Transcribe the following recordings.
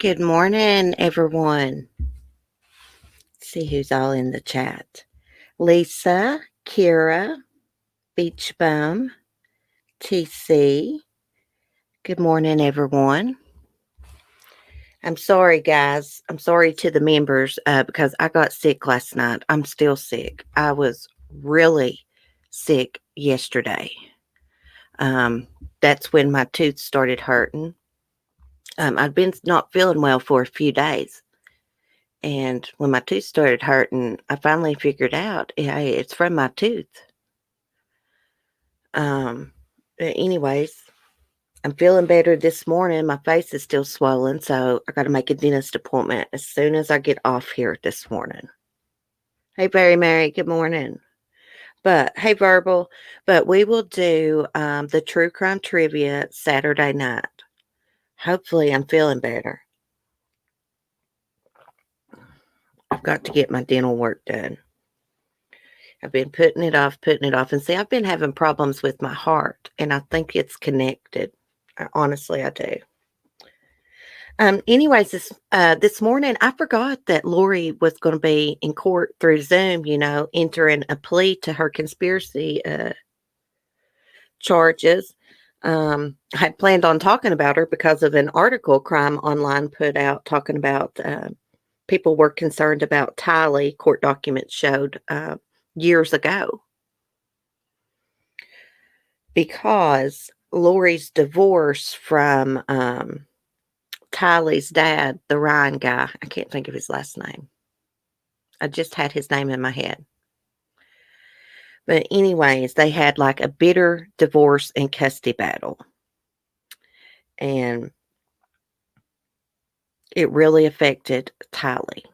Good morning, everyone. Let's see who's all in the chat. Lisa, Kira, Beach Bum, TC. Good morning, everyone. I'm sorry, guys. I'm sorry to the members because I got sick last night. I'm still sick. I was really sick yesterday. That's when my tooth started hurting. I'd been not feeling well for a few days. And when my tooth started hurting, I finally figured out, hey, it's from my tooth. But anyways, I'm feeling better this morning. My face is still swollen, so I got to make a dentist appointment as soon as I get off here this morning. Hey, Barry Mary, good morning. But hey, Verbal, but we will do the true crime trivia Saturday night. Hopefully, I'm feeling better. I've got to get my dental work done. I've been putting it off. And see, I've been having problems with my heart, and I think it's connected. Honestly, I do. Anyways, this morning, I forgot that Lori was going to be in court through Zoom, entering a plea to her conspiracy charges. I had planned on talking about her because of an article Crime Online put out talking about people were concerned about Tylee, court documents showed years ago. Because Lori's divorce from Tylee's dad, the Ryan guy, I can't think of his last name. I just had his name in my head. But anyways, they had like a bitter divorce and custody battle. And it really affected Tylee.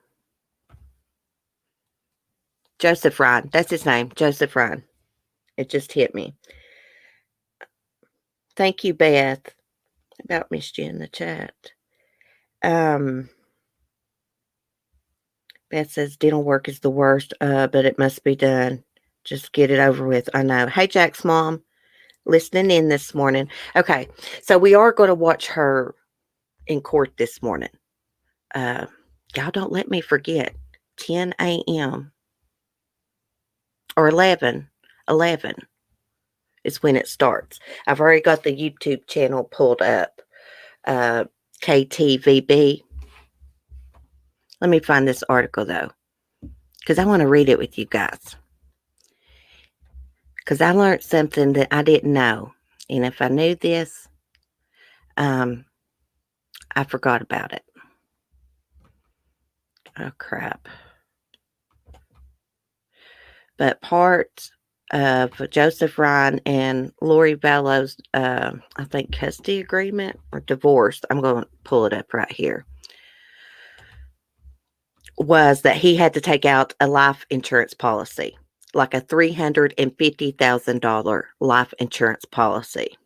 Joseph Ryan, that's his name, Joseph Ryan. It just hit me. Thank you, Beth. About missed you in the chat. Beth says dental work is the worst, but it must be done. Just get it over with. I know. Hey, Jack's mom, listening in this morning. Okay, so we are going to watch her in court this morning. Y'all don't let me forget. 10 a.m. or 11 is when it starts. I've already got the YouTube channel pulled up. KTVB. Let me find this article, though, because I want to read it with you guys. Because I learned something that I didn't know. And if I knew this, I forgot about it. Oh, crap. But part of Joseph Ryan and Lori Vallow's, I think, custody agreement or divorce, I'm going to pull it up right here, was that he had to take out a life insurance policy, like a $350,000 life insurance policy.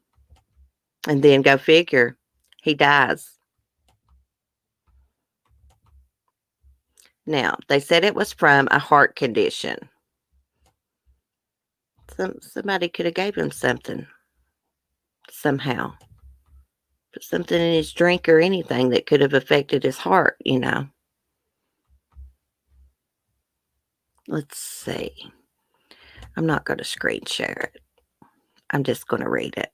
And then go figure, he dies. Now, they said it was from a heart condition. Somebody could have gave him something somehow. Put something in his drink or anything that could have affected his heart, Let's see. I'm not going to screen share it. I'm just going to read it.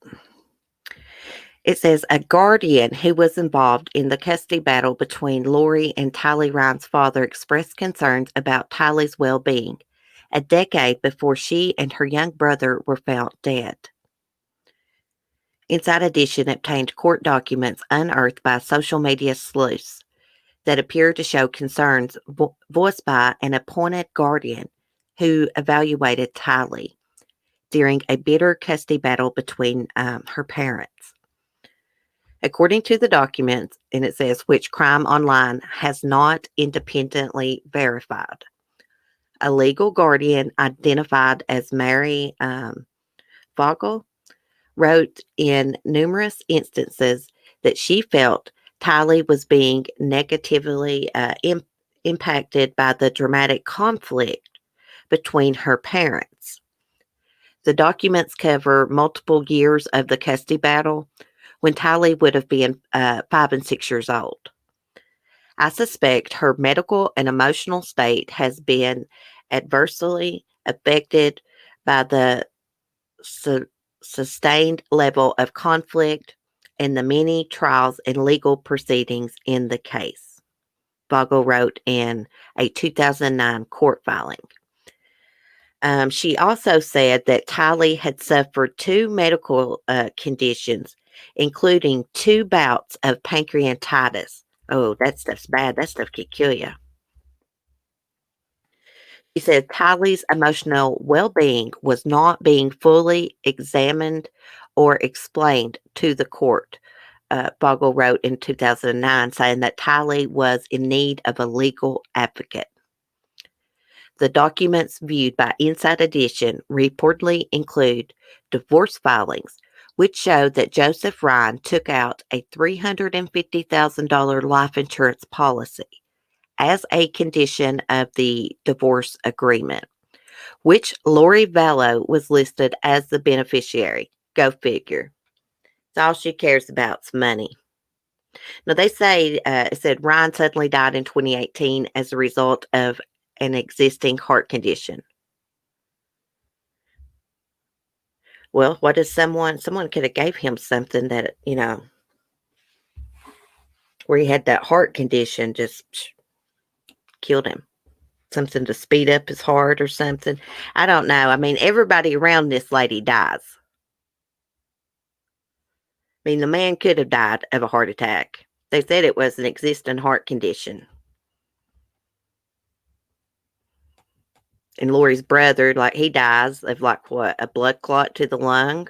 It says, a guardian who was involved in the custody battle between Lori and Tylee Ryan's father expressed concerns about Tylee's well-being a decade before she and her young brother were found dead. Inside Edition obtained court documents unearthed by social media sleuths that appear to show concerns voiced by an appointed guardian who evaluated Tylee during a bitter custody battle between her parents. According to the documents, and it says, which Crime Online has not independently verified, a legal guardian identified as Mary Vogel wrote in numerous instances that she felt Tylee was being negatively impacted by the dramatic conflict between her parents. The documents cover multiple years of the custody battle when Tylee would have been 5 and 6 years old. I suspect her medical and emotional state has been adversely affected by the su- sustained level of conflict and the many trials and legal proceedings in the case, Vogel wrote in a 2009 court filing. She also said that Tylee had suffered two medical conditions, including two bouts of pancreatitis. Oh, that stuff's bad. That stuff could kill you. She said Tylee's emotional well being was not being fully examined or explained to the court. Bogle wrote in 2009 saying that Tylee was in need of a legal advocate. The documents viewed by Inside Edition reportedly include divorce filings, which show that Joseph Ryan took out a $350,000 life insurance policy as a condition of the divorce agreement, which Lori Vallow was listed as the beneficiary. Go figure. It's all she cares about is money. Now, they say, it said Ryan suddenly died in 2018 as a result of an existing heart condition. Well, what is someone could have gave him something that, where he had that heart condition, just killed him. Something to speed up his heart or something. I don't know. I mean, everybody around this lady dies. I mean, the man could have died of a heart attack. They said it was an existing heart condition. And Lori's brother, like, he dies of, like, what, a blood clot to the lung?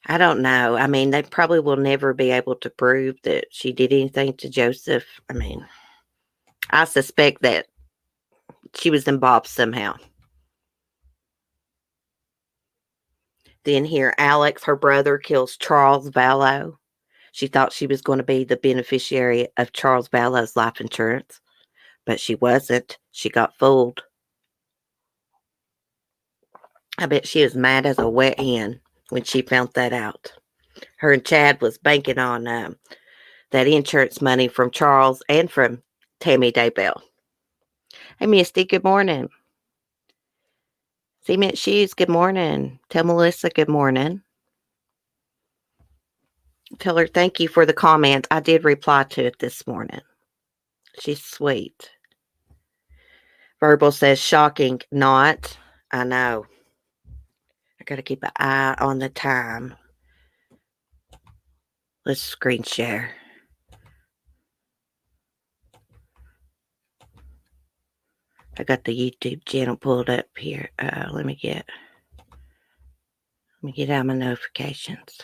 I don't know. I mean, they probably will never be able to prove that she did anything to Joseph. I mean, I suspect that she was involved somehow. Then here, Alex, her brother, kills Charles Vallow. She thought she was going to be the beneficiary of Charles Vallow's life insurance, but she wasn't. She got fooled. I bet she was mad as a wet hen when she found that out. Her and Chad was banking on that insurance money from Charles and from Tammy Daybell. Hey, Misty, good morning. Cement Shoes, good morning. Tell Melissa good morning. Tell her thank you for the comment. I did reply to it this morning. She's sweet. Verbal says shocking, not. I know. I got to keep an eye on the time. Let's screen share. I got the YouTube channel pulled up here. Let me get out my notifications.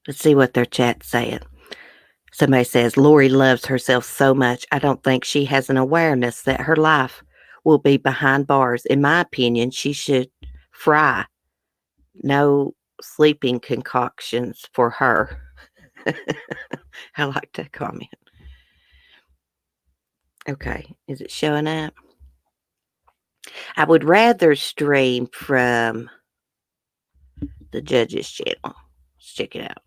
Let's see what their chat's saying. Somebody says, Lori loves herself so much, I don't think she has an awareness that her life will be behind bars. In my opinion, she should fry. No sleeping concoctions for her. I like that comment. Okay, is it showing up? I would rather stream from the judge's channel. Let's check it out.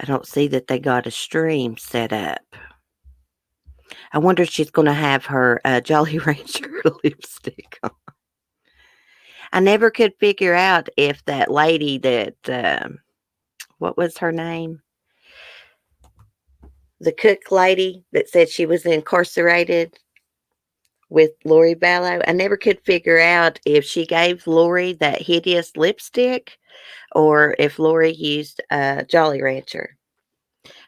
I don't see that they got a stream set up. I wonder if she's going to have her Jolly Rancher lipstick on. I never could figure out if that lady that, what was her name? The cook lady that said she was incarcerated with Lori Vallow. I never could figure out if she gave Lori that hideous lipstick or if Lori used Jolly Rancher.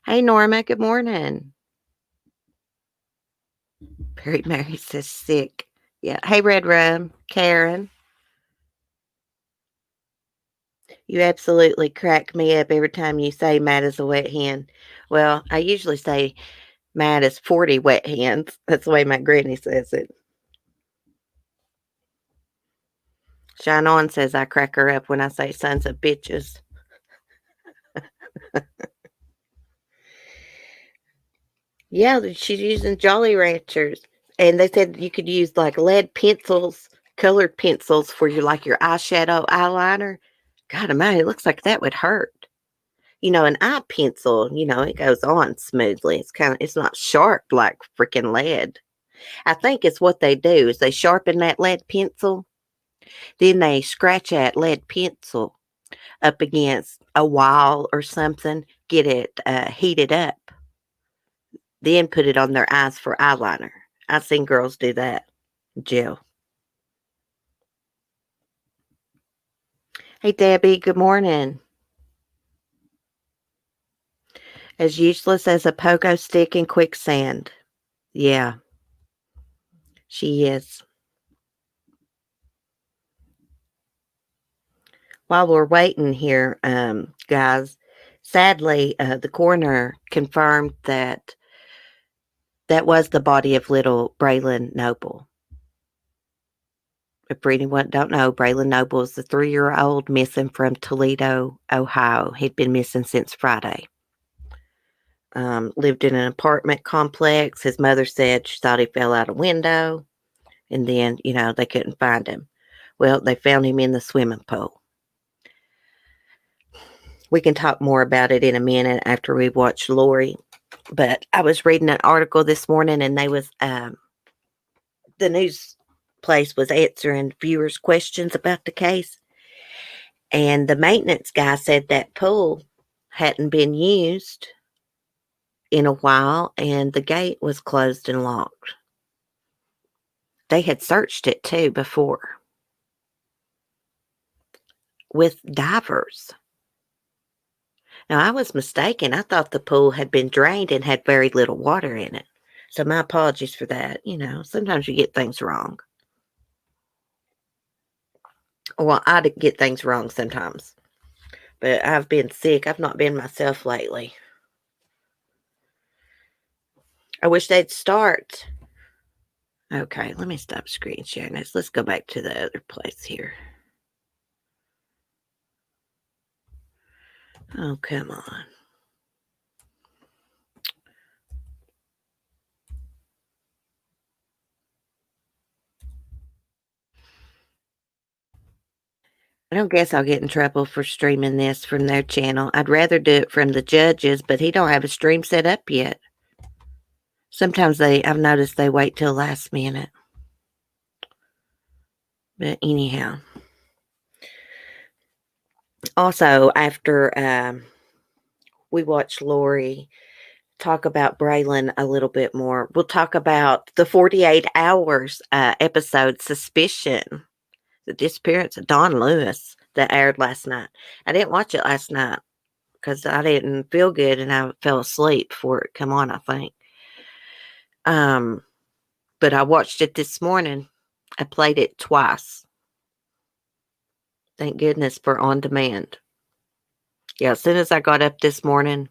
Hey, Norma, good morning. Perry Mary says sick. Yeah. Hey, Red Rum, Karen. You absolutely crack me up every time you say mad as a wet hen. Well, I usually say mad as 40 wet hens. That's the way my granny says it. Shine On says I crack her up when I say sons of bitches. Yeah, she's using Jolly Ranchers. And they said you could use like lead pencils, colored pencils for your eyeshadow eyeliner. God almighty, it looks like that would hurt. an eye pencil, it goes on smoothly. It's not sharp like freaking lead. I think it's what they do is they sharpen that lead pencil, then they scratch that lead pencil up against a wall or something, get it heated up, then put it on their eyes for eyeliner. I've seen girls do that. Jill. Hey, Debbie, good morning. As useless as a pogo stick in quicksand. Yeah, she is. While we're waiting here, guys, sadly, the coroner confirmed that was the body of little Braylon Noble. If anyone don't know, Braylon Noble is the 3-year-old missing from Toledo, Ohio. He'd been missing since Friday. Lived in an apartment complex. His mother said she thought he fell out a window, and then, they couldn't find him. Well, they found him in the swimming pool. We can talk more about it in a minute after we watch Lori. But I was reading an article this morning, and they was the news place was answering viewers' questions about the case. And the maintenance guy said that pool hadn't been used in a while, and the gate was closed and locked. They had searched it too before with divers. Now, I was mistaken. I thought the pool had been drained and had very little water in it. So my apologies for that. Sometimes you get things wrong. Well, I get things wrong sometimes. But I've been sick. I've not been myself lately. I wish they'd start. Okay, let me stop screen sharing this. Let's go back to the other place here. Oh, come on. I don't guess I'll get in trouble for streaming this from their channel. I'd rather do it from the judges, but he don't have a stream set up yet. Sometimes I've noticed they wait till last minute. But anyhow. Also, after we watch Lori talk about Braylen a little bit more, we'll talk about the 48 Hours episode Suspicion, the disappearance of Don Lewis that aired last night. I didn't watch it last night because I didn't feel good and I fell asleep before it come on, I think. But I watched it this morning. I played it twice. Thank goodness for on demand. Yeah, as soon as I got up this morning,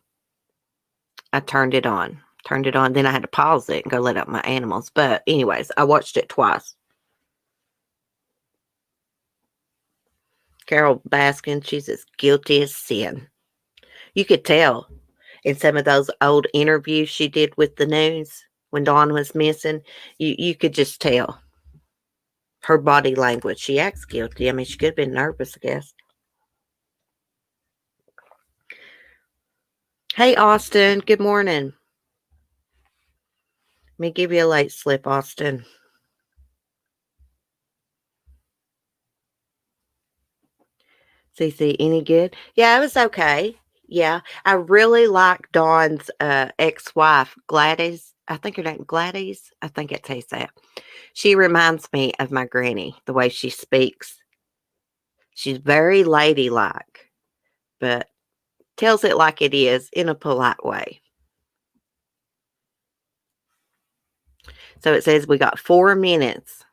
I turned it on. Then I had to pause it and go let out my animals. But anyways, I watched it twice. Carole Baskin, she's as guilty as sin. You could tell in some of those old interviews she did with the news when Dawn was missing. You could just tell her body language. She acts guilty. I mean, she could have been nervous, I guess. Hey, Austin. Good morning. Let me give you a late slip, Austin. CC, any good? Yeah, it was okay. Yeah, I really like Dawn's ex-wife, Gladys. I think her name Gladys. I think it tastes that. She reminds me of my granny, the way she speaks. She's very ladylike, but tells it like it is in a polite way. So it says we got 4 minutes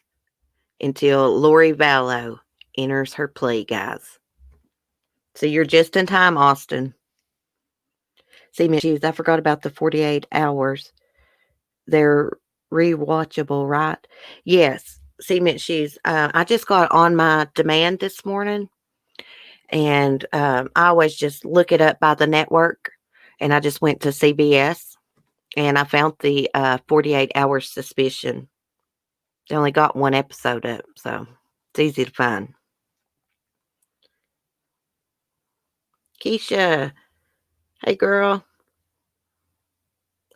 until Lori Vallow enters her plea, guys. So you're just in time, Austin. See, I forgot about the 48 hours. They're rewatchable, right? Yes. Cement shoes. I just got on my demand this morning, and I always just look it up by the network, and I just went to CBS, and I found the 48 Hours Suspicion. They only got 1 episode up, so it's easy to find. Keisha, Hey, girl.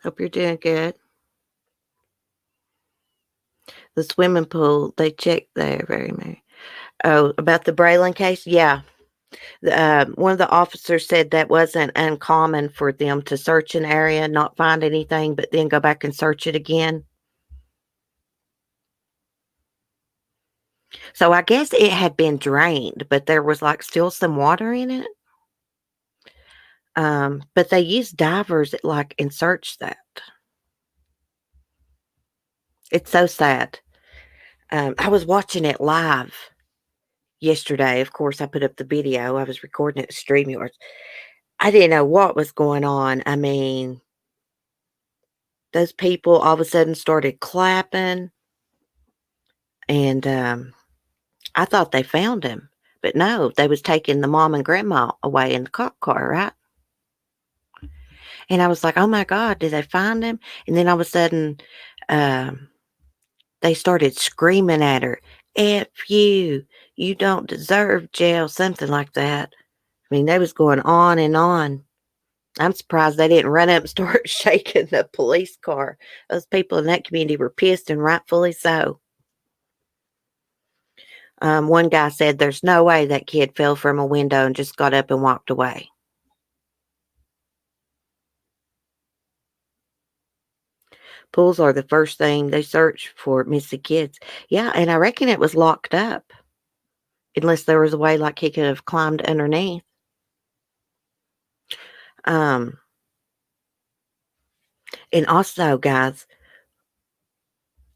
Hope you're doing good. The swimming pool, they checked there very much. Oh, about the Braylen case? Yeah. One of the officers said that wasn't uncommon for them to search an area, not find anything, but then go back and search it again. So I guess it had been drained, but there was like still some water in it. But they used divers like and searched that. It's so sad. I was watching it live yesterday. Of course, I put up the video. I was recording it at StreamYard. I didn't know what was going on. I mean, those people all of a sudden started clapping, and I thought they found him, but no, they was taking the mom and grandma away in the cop car, right? And I was like, "Oh my god, did they find him?" And then all of a sudden, um, they started screaming at her, "F you, you don't deserve jail," something like that. I mean, they was going on and on. I'm surprised they didn't run up and start shaking the police car. Those people in that community were pissed, and rightfully so. One guy said, "There's no way that kid fell from a window and just got up and walked away." Pools are the first thing they search for missing kids. Yeah, and I reckon it was locked up, unless there was a way like he could have climbed underneath. Um, and also, guys,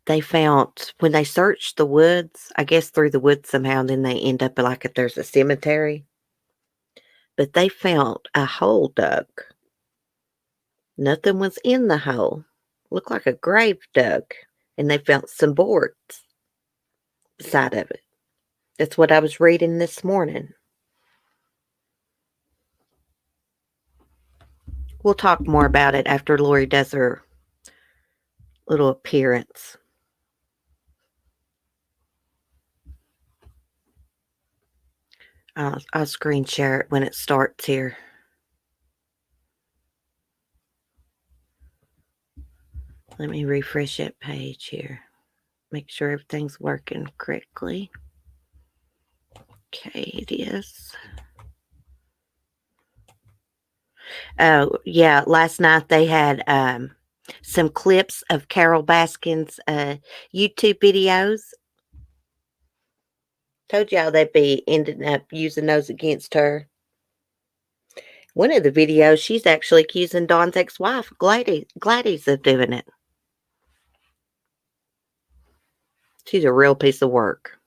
they found when they searched the woods, I guess through the woods somehow, and then they end up like if there's a cemetery. But they found a hole dug. Nothing was in the hole. Looked like a grave dug. And they found some boards beside of it. That's what I was reading this morning. We'll talk more about it after Lori does her little appearance. I'll screen share it when it starts here. Let me refresh that page here. Make sure everything's working correctly. Okay, it is. Oh, yeah. Last night they had some clips of Carole Baskin's YouTube videos. Told y'all they'd be ending up using those against her. One of the videos, she's actually accusing Don's ex-wife, Gladys, of doing it. She's a real piece of work.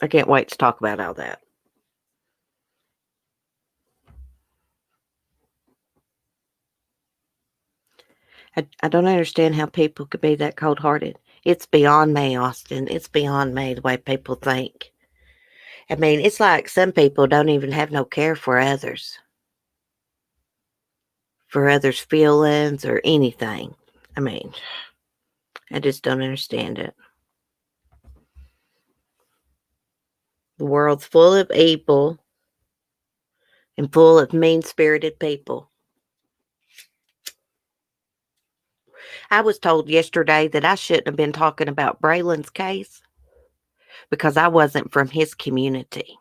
I can't wait to talk about all that. I don't understand how people could be that cold-hearted. It's beyond me, Austin. It's beyond me the way people think. I mean, it's like some people don't even have no care for others' feelings or anything. I mean, I just don't understand it. The world's full of evil and full of mean-spirited people. I was told yesterday that I shouldn't have been talking about Braylen's case because I wasn't from his community.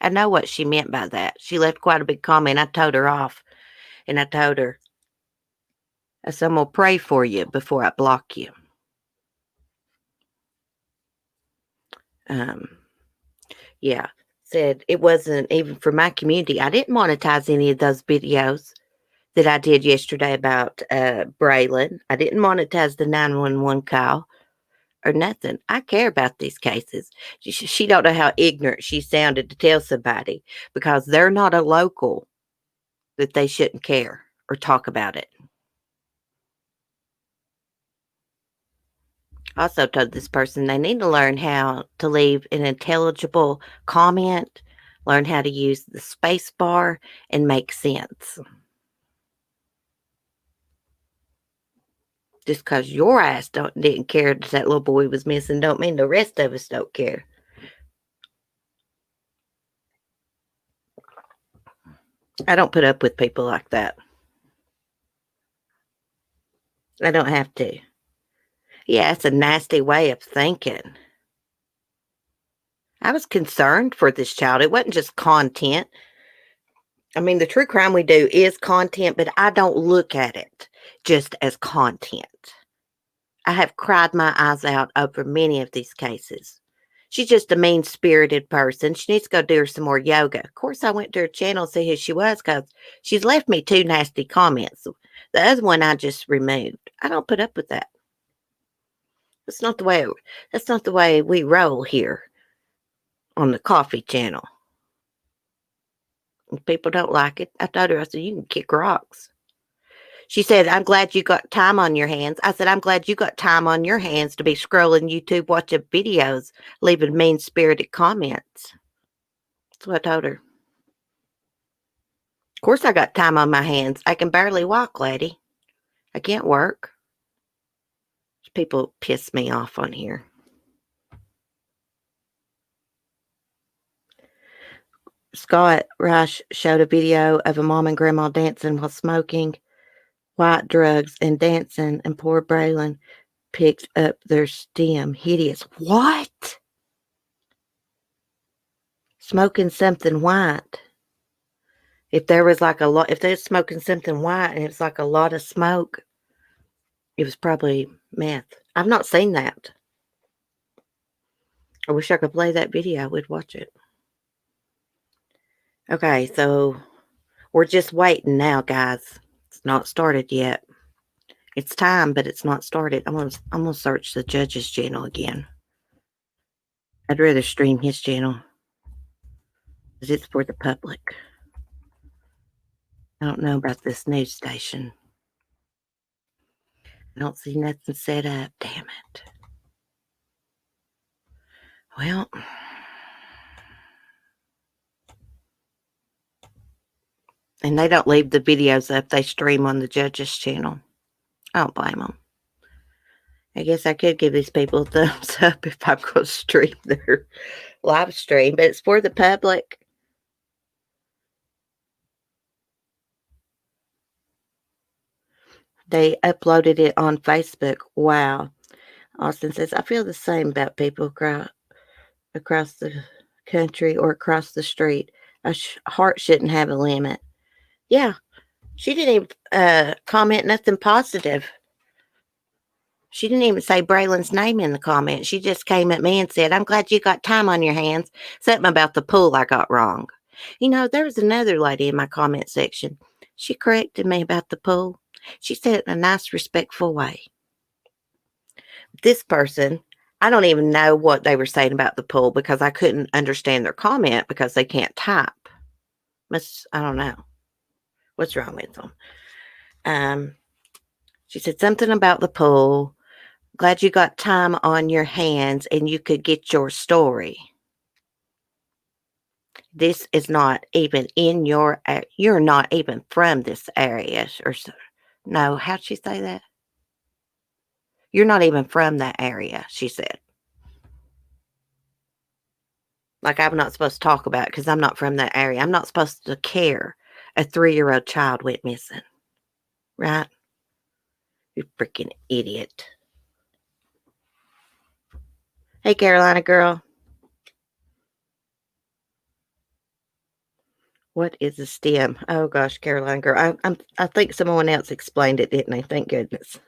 I know what she meant by that. She left quite a big comment. I told her off, and I told her, I said, "I'm going to pray for you before I block you." Um, yeah, said it wasn't even for my community. I didn't monetize any of those videos that I did yesterday about Braylen. I didn't monetize the 911 call or nothing. I care about these cases. She don't know how ignorant she sounded to tell somebody because they're not a local that they shouldn't care or talk about it. I also told this person they need to learn how to leave an intelligible comment, learn how to use the space bar, and make sense. Just because your ass didn't care that that little boy was missing don't mean the rest of us don't care. I don't put up with people like that. I don't have to. Yeah, it's a nasty way of thinking. I was concerned for this child. It wasn't just content. I mean, the true crime we do is content, but I don't look at it just as content. I have cried my eyes out over many of these cases. She's just a mean spirited person. She needs to go do her some more yoga. Of course, I went to her channel to see who she was because she's left me 2 nasty comments. The other one I just removed. I don't put up with that. That's not the way. That's not the way we roll here on the coffee channel. If people don't like it, I told her, I said, you can kick rocks. She said, I'm glad you got time on your hands. I said, I'm glad you got time on your hands to be scrolling YouTube, watching videos, leaving mean spirited comments. That's what I told her. Of course, I got time on my hands. I can barely walk, lady. I can't work. People piss me off on here. Scott Rush showed a video of a mom and grandma dancing while smoking white drugs and dancing, and poor Braylen picked up their stem. Hideous. What? Smoking something white. If there was like a lot, if they're smoking something white and it's like a lot of smoke, it was probably meth. I've not seen that. I wish I could play that video. I would watch it. Okay, so we're just waiting now, guys. It's not started yet. It's time, but it's not started. I'm gonna search the judge's channel again. I'd rather stream his channel because it's for the public. I don't know about this news station. I don't see nothing set up. Damn it. Well, and they don't leave the videos up. They stream on the judge's channel. I don't blame them. I guess I could give these people a thumbs up if I'm going to stream their live stream, but it's for the public. They uploaded it on Facebook. Wow. Austin says, I feel the same about people across the country or across the street. A heart shouldn't have a limit. Yeah. She didn't even comment nothing positive. She didn't even say Braylen's name in the comment. She just came at me and said, I'm glad you got time on your hands. Something about the pool I got wrong. You know, there was another lady in my comment section. She corrected me about the pool. She said it in a nice, respectful way. This person, I don't even know what they were saying about the pool because I couldn't understand their comment because they can't type. I don't know. What's wrong with them? She said something about the pool. Glad you got time on your hands and you could get your story. This is not even in you're not even from this area. Or no, how'd she say that? You're not even from that area, she said. Like I'm not supposed to talk about it because I'm not from that area. I'm not supposed to care a 3-year-old child went missing. Right? You freaking idiot. Hey, Carolina girl. What is a stem? Oh gosh, Carolina girl. I think someone else explained it, didn't they? Thank goodness.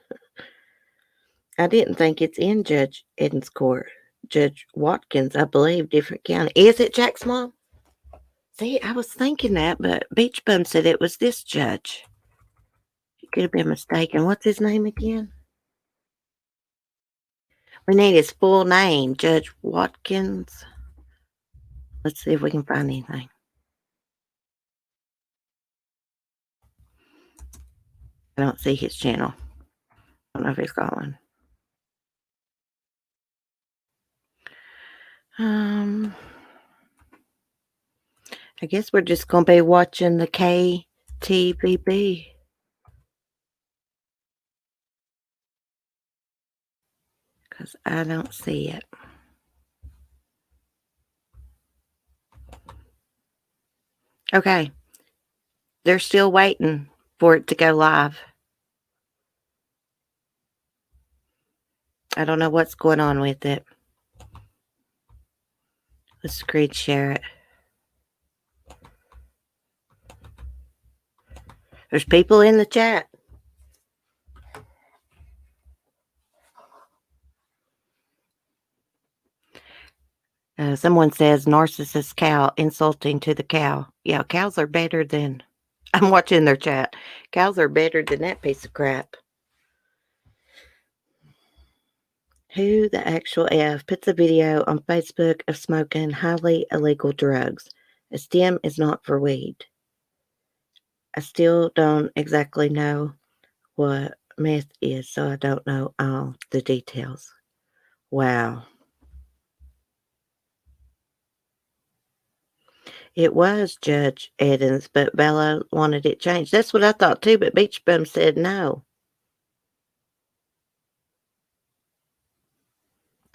I didn't think it's in Judge Eden's court. Judge Watkins, I believe, different county. Is it Jack's mom? See, I was thinking that, but Beach Bum said it was this judge. He could have been mistaken. What's his name again? We need his full name, Judge Watkins. Let's see if we can find anything. I don't see his channel. I don't know if he's got one. I guess we're just going to be watching the KTVB. Because I don't see it. Okay. They're still waiting for it to go live. I don't know what's going on with it. Let's screen share it. There's people in the chat. Someone says narcissist cow insulting to the cow. Yeah, cows are better than. I'm watching their chat. Cows are better than that piece of crap. Who the actual F puts a video on Facebook of smoking highly illegal drugs? A stem is not for weed. I still don't exactly know what meth is, so I don't know all the details. Wow. It was Judge Edens, but Vallow wanted it changed. That's what I thought too, but Beach Bum said no.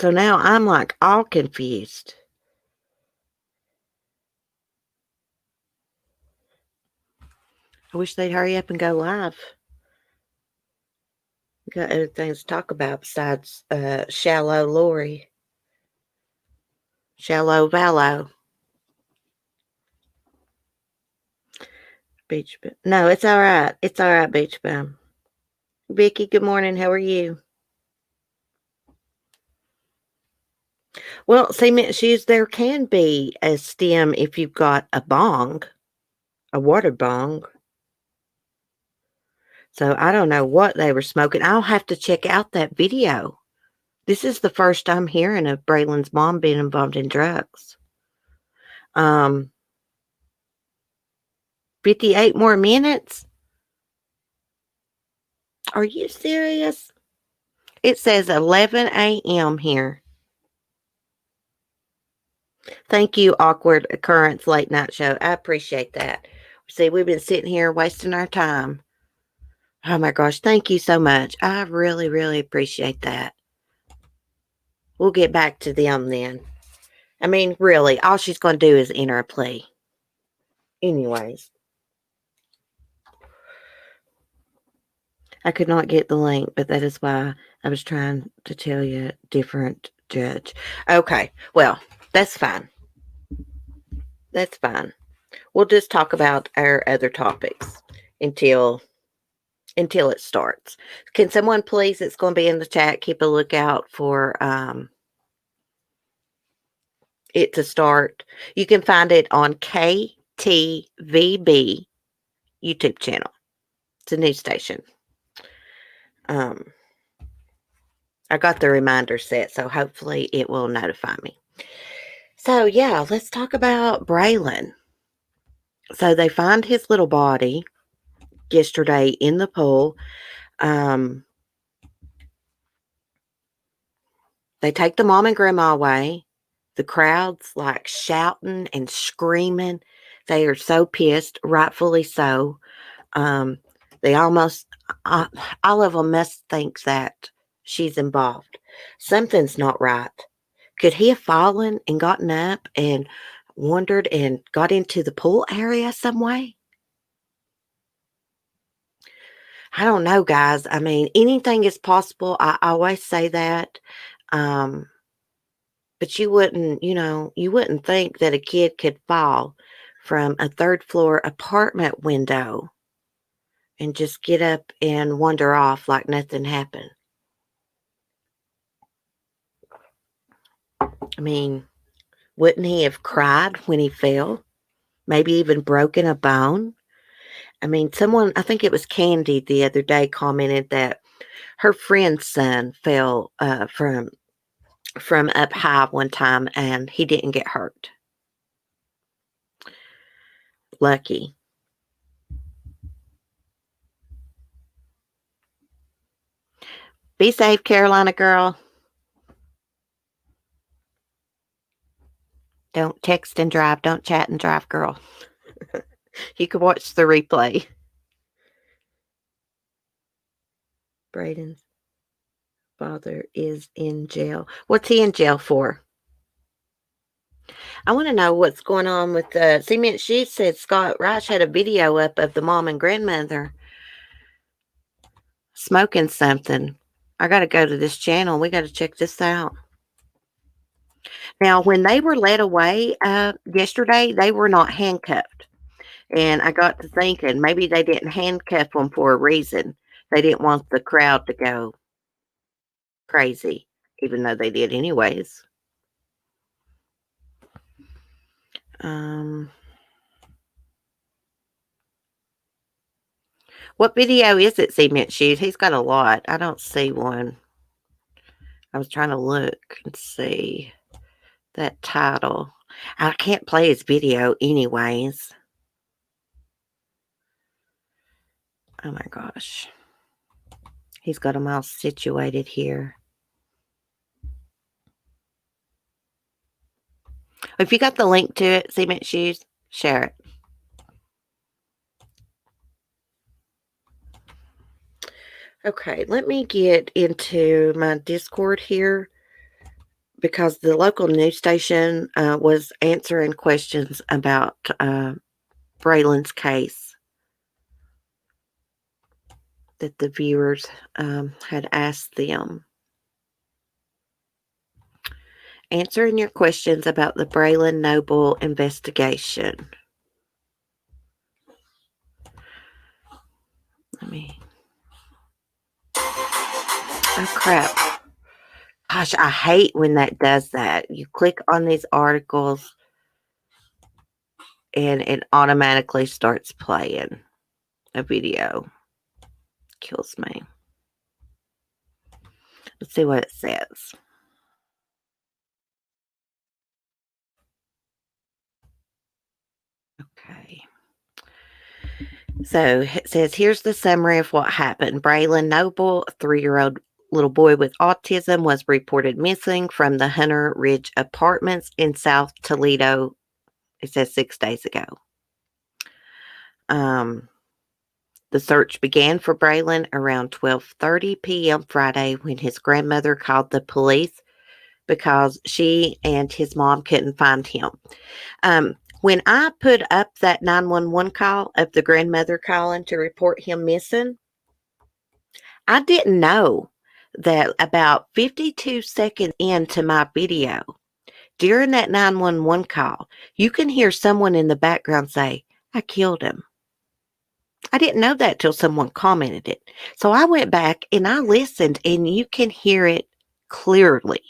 So now I'm like all confused. I wish they'd hurry up and go live. We got other things to talk about besides Shallow Lori. Shallow Vallow. Beach Bum. No, it's all right. It's all right, Beach Bum. Vicky, good morning. How are you? Well, cement shoes, there can be a stem if you've got a bong, a water bong. So I don't know what they were smoking. I'll have to check out that video. This is the first I'm hearing of Braylen's mom being involved in drugs. 58 more minutes? Are you serious? It says 11 a.m. here. Thank you, Awkward Occurrence Late Night Show. I appreciate that. See, we've been sitting here wasting our time. Oh my gosh, thank you so much. I really, really appreciate that. We'll get back to them then. I mean, really, all she's going to do is enter a plea. Anyways. I could not get the link, but that is why I was trying to tell you different judge. Okay, well, that's fine. That's fine. We'll just talk about our other topics until it starts. Can someone please, it's going to be in the chat, keep a lookout for it to start. You can find it on KTVB YouTube channel. It's a news station. I got the reminder set, so hopefully it will notify me. So yeah, let's talk about Braylen. So they find his little body yesterday in the pool. They take the mom and grandma away. The crowd's like shouting and screaming. They are so pissed, rightfully so. They almost, all of them must think that she's involved. Something's not right. Could he have fallen and gotten up and wandered and got into the pool area some way? I don't know, guys. I mean, anything is possible. I always say that. But you wouldn't, you wouldn't think that a kid could fall from a third floor apartment window and just get up and wander off like nothing happened. I mean, wouldn't he have cried when he fell? Maybe even broken a bone? I mean, someone, I think it was Candy the other day, commented that her friend's son fell from up high one time and he didn't get hurt. Lucky. Be safe, Carolina girl. Don't text and drive. Don't chat and drive, girl. You can watch the replay. Braden's father is in jail. What's he in jail for? I want to know what's going on with the cement. She said Scott Reich had a video up of the mom and grandmother smoking something. I got to go to this channel. We got to check this out. Now, when they were led away yesterday, they were not handcuffed. And I got to thinking maybe they didn't handcuff them for a reason. They didn't want the crowd to go crazy, even though they did anyways. What video is it, Cement Shoes? He's got a lot. I don't see one. I was trying to look and see that title. I can't play his video anyways. Oh my gosh. He's got them all situated here. If you got the link to it, Cement Shoes, share it. Okay, let me get into my Discord here because the local news station was answering questions about Braylen's case that the viewers had asked them. Answering your questions about the Braylon Noble investigation. Let me. Oh, crap. Gosh, I hate when that does that. You click on these articles and it automatically starts playing a video. Kills me. Let's see what it says. Okay. So it says, here's the summary of what happened. Braylon Noble, a 3-year-old little boy with autism, was reported missing from the Hunter Ridge Apartments in South Toledo. It says 6 days ago. The search began for Braylen around 12:30 p.m. Friday when his grandmother called the police because she and his mom couldn't find him. When I put up that 911 call of the grandmother calling to report him missing, I didn't know that about 52 seconds into my video, during that 911 call, you can hear someone in the background say, "I killed him." I didn't know that till someone commented it. So I went back and I listened, and you can hear it clearly.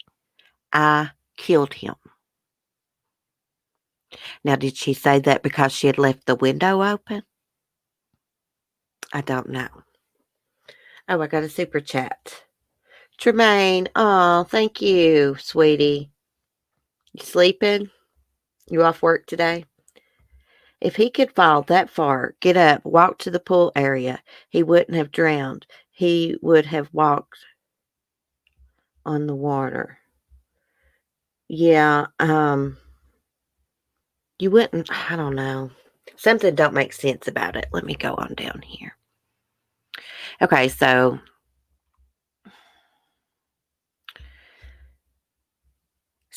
I killed him. Now, did she say that because she had left the window open? I don't know. Oh, I got a super chat. Tremaine, oh, thank you, sweetie. You sleeping? You off work today? If he could fall that far, get up, walk to the pool area, he wouldn't have drowned. He would have walked on the water. Yeah, you wouldn't, I don't know. Something don't make sense about it. Let me go on down here. Okay, so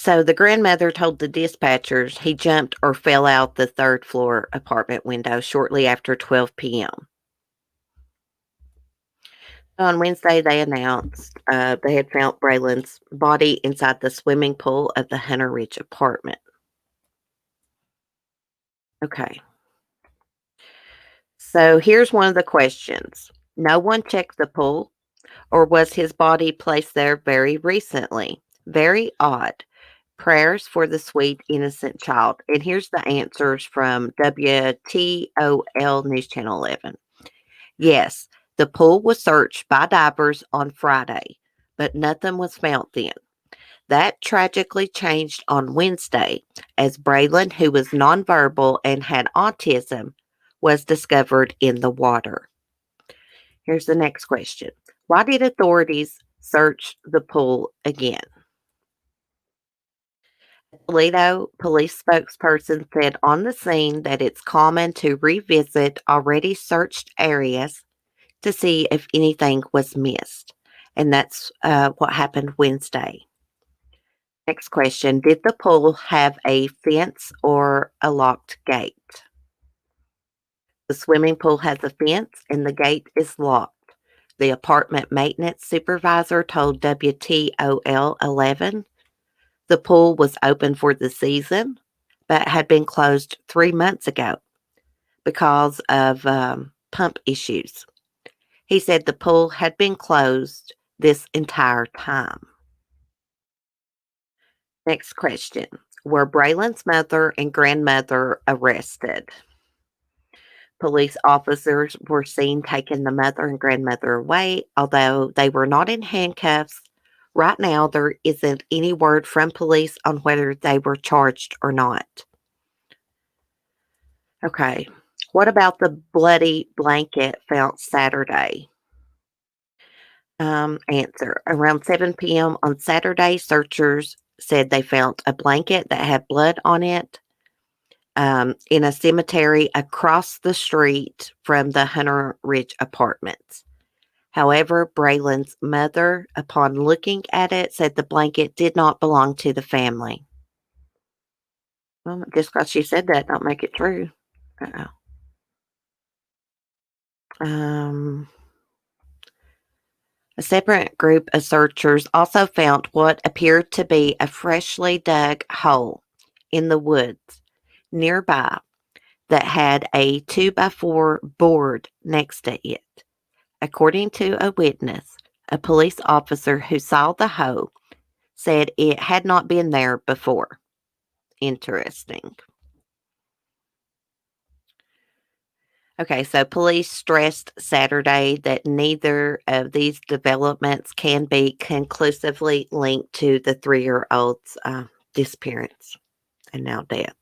the grandmother told the dispatchers he jumped or fell out the third floor apartment window shortly after 12 p.m. On Wednesday, they announced they had found Braylen's body inside the swimming pool of the Hunter Ridge apartment. Okay. So here's one of the questions. No one checked the pool, or was his body placed there very recently? Very odd. Prayers for the sweet, innocent child. And here's the answers from WTOL News Channel 11. Yes, the pool was searched by divers on Friday, but nothing was found then. That tragically changed on Wednesday as Braylen, who was nonverbal and had autism, was discovered in the water. Here's the next question. Why did authorities search the pool again? A Toledo police spokesperson said on the scene that it's common to revisit already searched areas to see if anything was missed. And that's what happened Wednesday. Next question. Did the pool have a fence or a locked gate? The swimming pool has a fence and the gate is locked. The apartment maintenance supervisor told WTOL 11 the pool was open for the season, but had been closed 3 months ago because of pump issues. He said the pool had been closed this entire time. Next question. Were Braylen's mother and grandmother arrested? Police officers were seen taking the mother and grandmother away, although they were not in handcuffs. Right now, there isn't any word from police on whether they were charged or not. Okay. What about the bloody blanket found Saturday? Answer. Around 7 p.m. on Saturday, searchers said they found a blanket that had blood on it in a cemetery across the street from the Hunter Ridge apartments. However, Braylen's mother, upon looking at it, said the blanket did not belong to the family. Well, just because she said that, don't make it true. Uh-oh. A separate group of searchers also found what appeared to be a freshly dug hole in the woods nearby that had a 2x4 board next to it. According to a witness, a police officer who saw the hole said it had not been there before. Interesting. Okay, so police stressed Saturday that neither of these developments can be conclusively linked to the 3-year-old's disappearance and now death.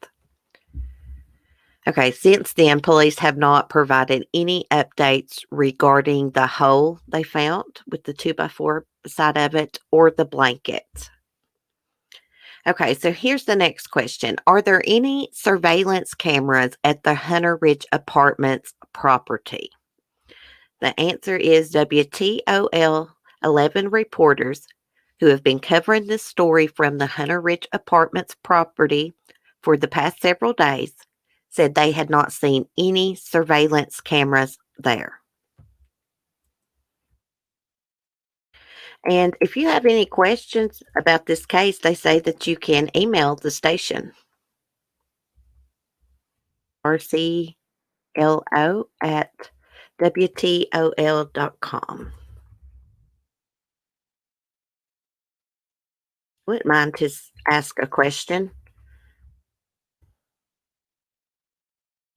Okay, since then, police have not provided any updates regarding the hole they found with the 2x4 side of it or the blanket. Okay, so here's the next question. Are there any surveillance cameras at the Hunter Ridge Apartments property? The answer is WTOL 11 reporters who have been covering this story from the Hunter Ridge Apartments property for the past several days said they had not seen any surveillance cameras there. And if you have any questions about this case, they say that you can email the station, rclo at wtol.com. Wouldn't mind to ask a question.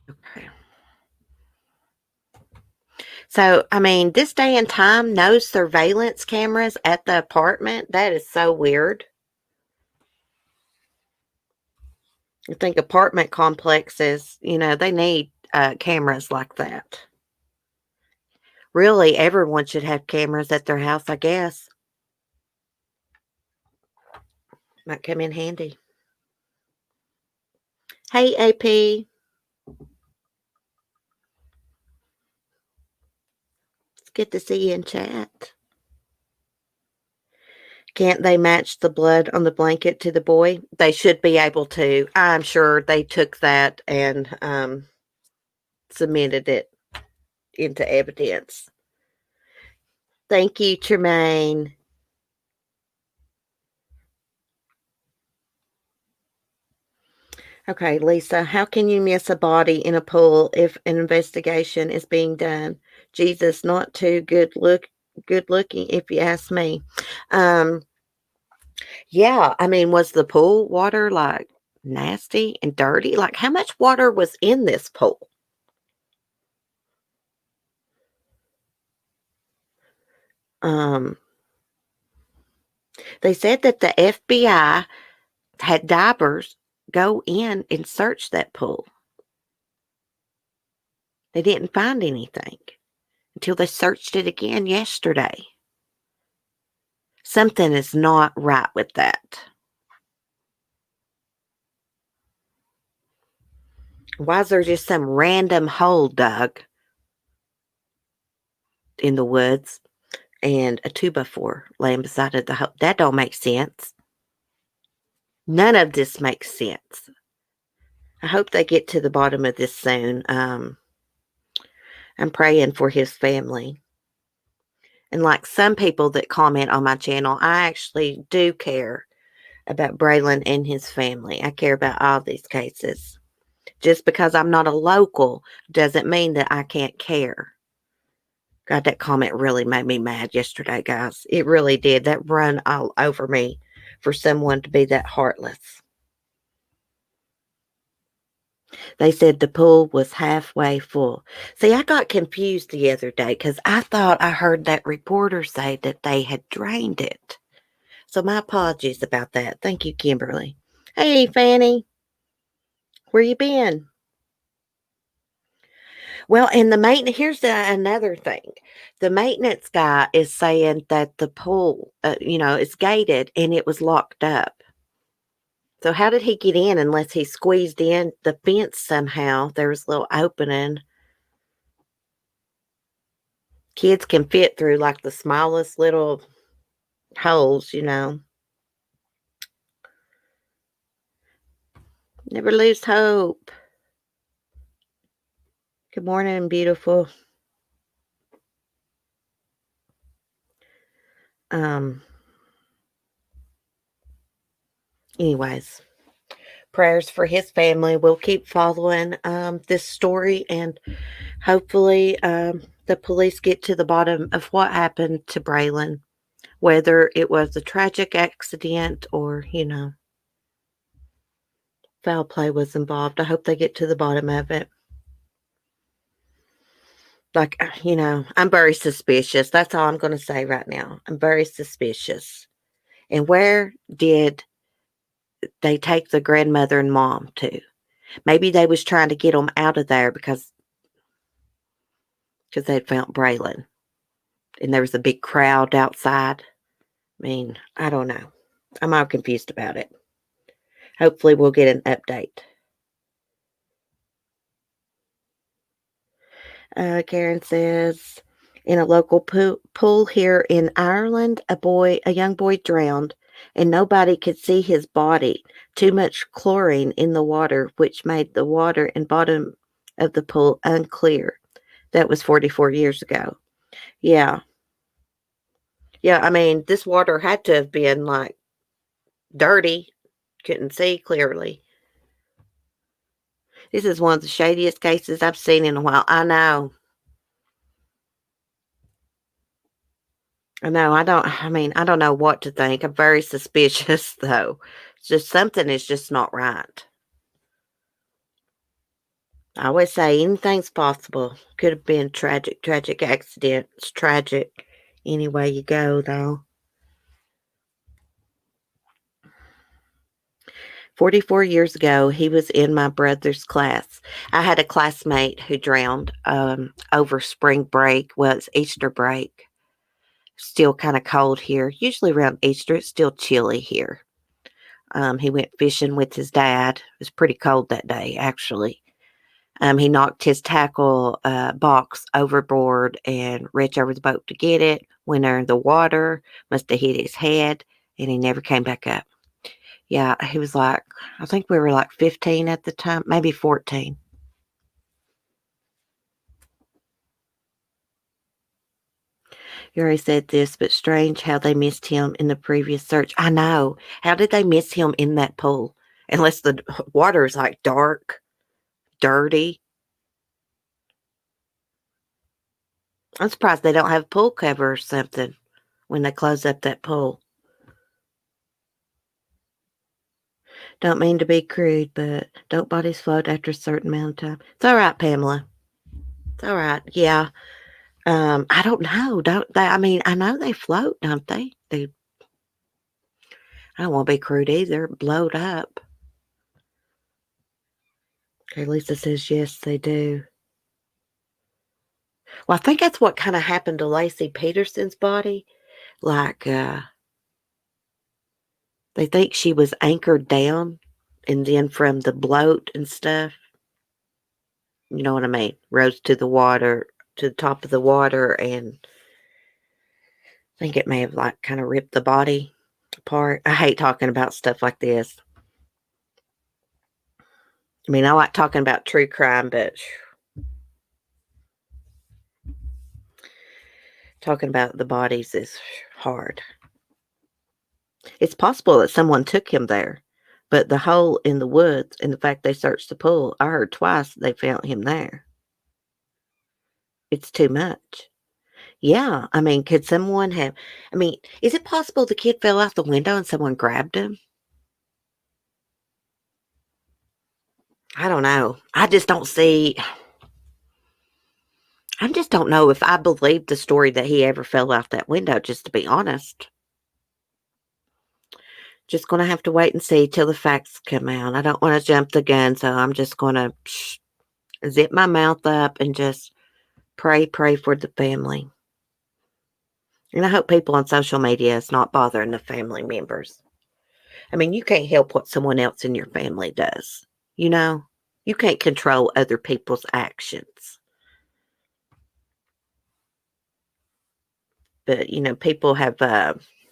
Okay. So, I mean, this day and time, no surveillance cameras at the apartment. That is so weird. I think apartment complexes, they need cameras like that. Really, everyone should have cameras at their house, I guess. Might come in handy. Hey, AP. It's good to see you in chat. Can't they match the blood on the blanket to the boy? They should be able to. I'm sure they took that and submitted it into evidence. Thank you, Tremaine. Okay, Lisa, how can you miss a body in a pool if an investigation is being done? Jesus, not too good looking, if you ask me. Um, yeah, I mean, was the pool water like nasty and dirty? Like, how much water was in this pool? Um, they said that the FBI had divers go in and search that pool. They didn't find anything until they searched it again yesterday. Something is not right with that. Why is there just some random hole dug in the woods and a 2x4 laying beside of the hole? That don't make sense. None of this makes sense. I hope they get to the bottom of this soon. I'm praying for his family. And like some people that comment on my channel, I actually do care about Braylen and his family. I care about all these cases. Just because I'm not a local doesn't mean that I can't care. God, that comment really made me mad yesterday, guys. It really did. That run all over me for someone to be that heartless. They said the pool was halfway full. See, I got confused the other day because I thought I heard that reporter say that they had drained it. So my apologies about that. Thank you, Kimberly. Hey, Fanny. Where you been? Well, and the maintenance, here's another thing. The maintenance guy is saying that the pool, is gated and it was locked up. So how did he get in unless he squeezed in the fence somehow? There was a little opening. Kids can fit through like the smallest little holes. Never lose hope. Good morning, beautiful. Anyways, prayers for his family. We'll keep following this story, and hopefully the police get to the bottom of what happened to Braylen, whether it was a tragic accident or, foul play was involved. I hope they get to the bottom of it. Like, I'm very suspicious. That's all I'm going to say right now. I'm very suspicious. And where did they take the grandmother and mom to? Maybe they was trying to get them out of there because they'd found Braylen. And there was a big crowd outside. I mean, I don't know. I'm all confused about it. Hopefully we'll get an update. Karen says, in a local pool here in Ireland, a young boy drowned and nobody could see his body. Too much chlorine in the water, which made the water and bottom of the pool unclear. That was 44 years ago. Yeah. Yeah, I mean, this water had to have been like dirty. Couldn't see clearly. This is one of the shadiest cases I've seen in a while. I know. I don't know what to think. I'm very suspicious, though. It's just something is just not right. I always say anything's possible. Could have been tragic accident. It's tragic any way you go, though. 44 years ago, he was in my brother's class. I had a classmate who drowned over spring break. Well, it's Easter break. Still kind of cold here. Usually around Easter, it's still chilly here. He went fishing with his dad. It was pretty cold that day, actually. He knocked his tackle box overboard and reached over the boat to get it. Went under the water, must have hit his head, and he never came back up. Yeah, he was like, I think we were like 15 at the time, maybe 14. You already said this, but strange how they missed him in the previous search. I know. How did they miss him in that pool? Unless the water is like dark, dirty. I'm surprised they don't have a pool cover or something when they close up that pool. Don't mean to be crude, but don't bodies float after a certain amount of time? It's all right, Pamela. It's all right. Yeah. I don't know. Don't they? I mean, I know they float, don't they? I don't want to be crude either. Blowed up. Okay, Lisa says yes, they do. Well, I think that's what kind of happened to Lacey Peterson's body. Like, they think she was anchored down, and then from the bloat and stuff, you know what I mean? Rose to the water, to the top of the water, and I think it may have like kind of ripped the body apart. I hate talking about stuff like this. I mean, I like talking about true crime, but talking about the bodies is hard. It's possible that someone took him there, but the hole in the woods and the fact they searched the pool, I heard twice they found him there. It's too much. Yeah, I mean, could someone have I mean, is it possible the kid fell out the window and someone grabbed him? I don't know. I just don't know if I believe the story that he ever fell out that window, just to be honest. Just gonna have to wait and see till the facts come out. I don't wanna jump the gun, so I'm just gonna zip my mouth up and just pray for the family. And I hope people on social media is not bothering the family members. I mean, you can't help what someone else in your family does, you know? You can't control other people's actions. But, people have,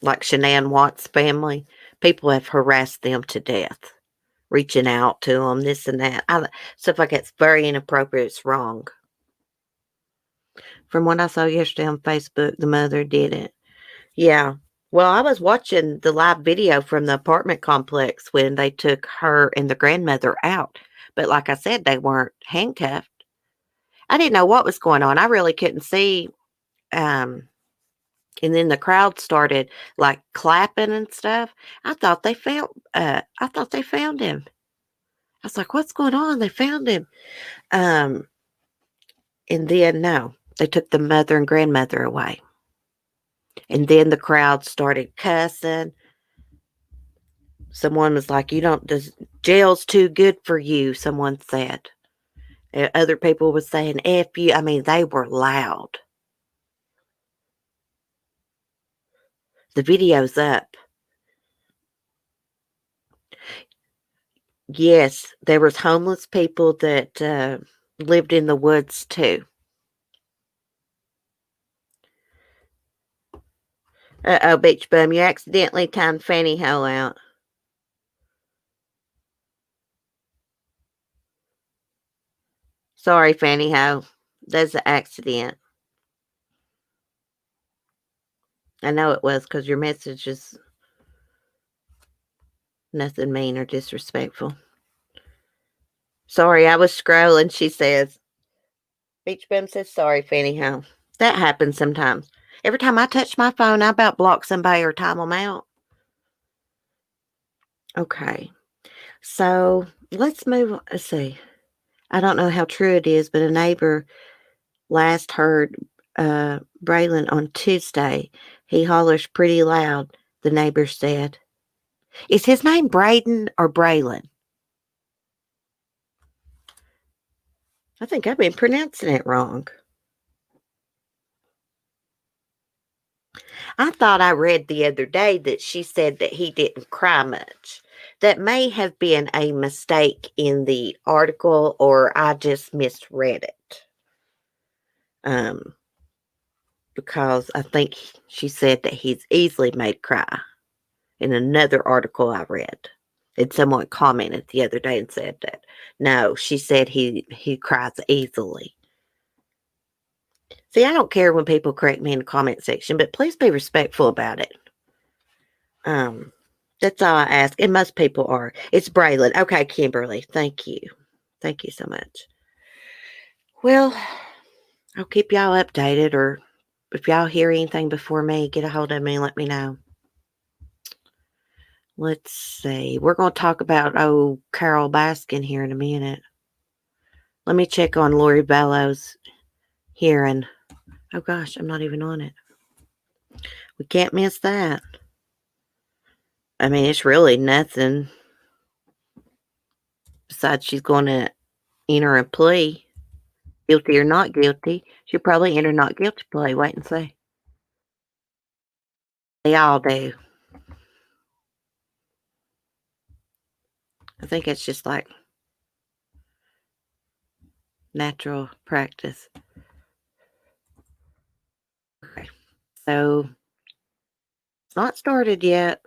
like Shanann Watts' family, people have harassed them to death, reaching out to them, this and that. Stuff like that's very inappropriate. It's wrong. From what I saw yesterday on Facebook, the mother did it. Yeah. Well, I was watching the live video from the apartment complex when they took her and the grandmother out. But like I said, they weren't handcuffed. I didn't know what was going on. I really couldn't see. Um, and then the crowd started like clapping and stuff. I thought they found him. I was like, what's going on? They found him. Um, and then no, they took the mother and grandmother away. And then the crowd started cussing. Someone was like, "You don't, this jail's too good for you," someone said. Other people was saying, "F you." I mean, they were loud. The video's up. Yes, there was homeless people that lived in the woods too. Uh-oh, beach bum, you accidentally timed Fanny Ho out. Sorry, Fanny Ho. That's an accident. I know it was because your message is nothing mean or disrespectful. Sorry, I was scrolling, she says. Beach bum says sorry, Fanny Ho. That happens sometimes. Every time I touch my phone, I about block somebody or time them out. Okay. So let's move on. Let's see. I don't know how true it is, but a neighbor last heard Braylen on Tuesday. He hollers pretty loud, the neighbor said. Is his name Braden or Braylen? I think I've been pronouncing it wrong. I thought I read the other day that she said that he didn't cry much. That may have been a mistake in the article, or I just misread it. Um, because I think she said that he's easily made cry in another article I read. And someone commented the other day and said that no, she said he cries easily. See, I don't care when people correct me in the comment section, but please be respectful about it. Um, that's all I ask, and most people are. It's Braylen. Okay, Kimberly. Thank you. Thank you so much. Well, I'll keep y'all updated, or if y'all hear anything before me, get a hold of me and let me know. Let's see. We're going to talk about Carole Baskin here in a minute. Let me check on Lori Vallow's hearing. Oh gosh, I'm not even on it. We can't miss that. I mean, it's really nothing besides she's going to enter a plea, guilty or not guilty. She'll probably enter not guilty plea. Wait and see. They all do. I think it's just like natural practice. Okay. So it's not started yet.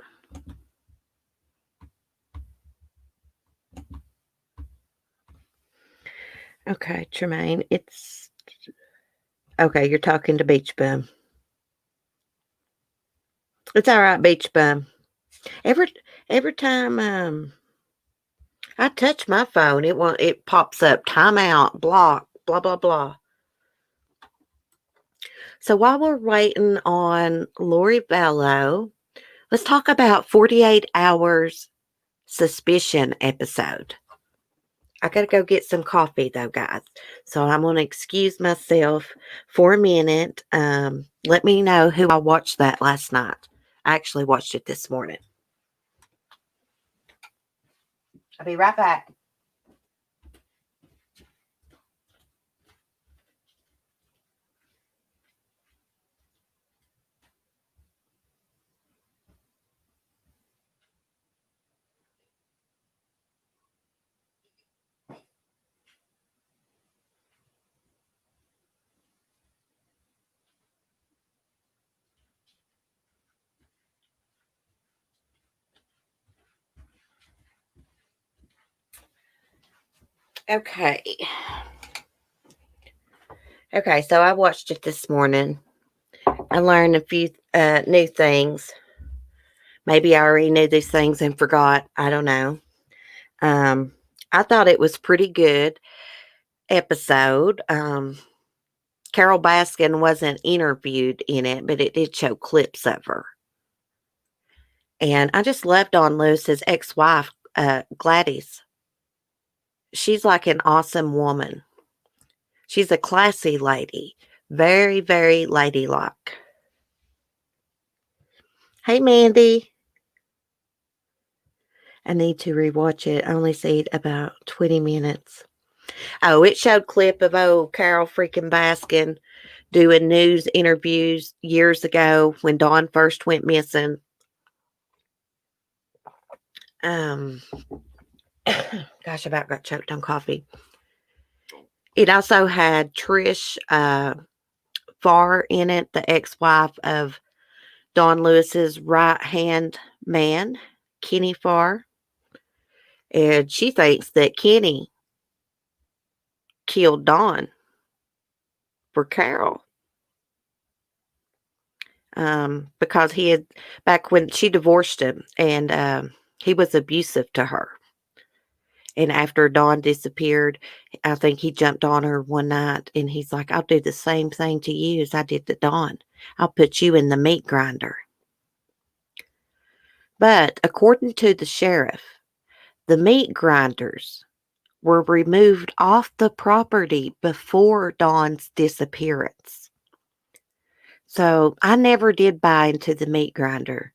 Okay, Tremaine, it's okay. You're talking to Beach Bum. It's all right, Beach Bum. Every every time I touch my phone, it pops up timeout, block, blah blah blah. So while we're waiting on Lori Vallow, let's talk about 48 Hours Suspicion episode. I gotta go get some coffee though, guys. So I'm gonna excuse myself for a minute. Let me know who I watched that last night. I actually watched it this morning. I'll be right back. Okay. Okay, so I watched it this morning. I learned a few new things. Maybe I already knew these things and forgot. I don't know. Um, I thought it was pretty good episode. Carole Baskin wasn't interviewed in it, but it did show clips of her. And I just loved Don Lewis's ex-wife, Gladys. She's like an awesome woman. She's a classy lady. Very, very ladylike. Hey, Mandy. I need to rewatch it. I only see it about 20 minutes. Oh, it showed clip of old Carole freaking Baskin doing news interviews years ago when Dawn first went missing. Um, gosh, I about got choked on coffee. It also had Trish Farr in it, the ex-wife of Don Lewis's right-hand man, Kenny Farr. And she thinks that Kenny killed Don for Carole. Because he had, back when she divorced him, and he was abusive to her. And after Dawn disappeared, I think he jumped on her one night and he's like, I'll do the same thing to you as I did to Dawn. I'll put you in the meat grinder. But according to the sheriff, the meat grinders were removed off the property before Dawn's disappearance. So I never did buy into the meat grinder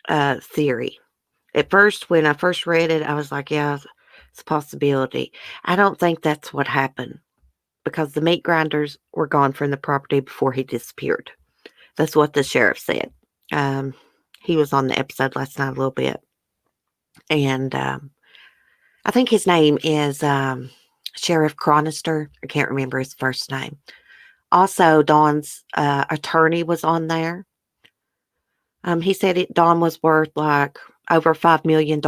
theory. At first, when I first read it, I was like, yeah, it's a possibility. I don't think that's what happened because the meat grinders were gone from the property before he disappeared. That's what the sheriff said. Um, he was on the episode last night a little bit. And I think his name is Sheriff Chronister. I can't remember his first name. Also, Dawn's attorney was on there. He said Dawn was worth like over $5 million.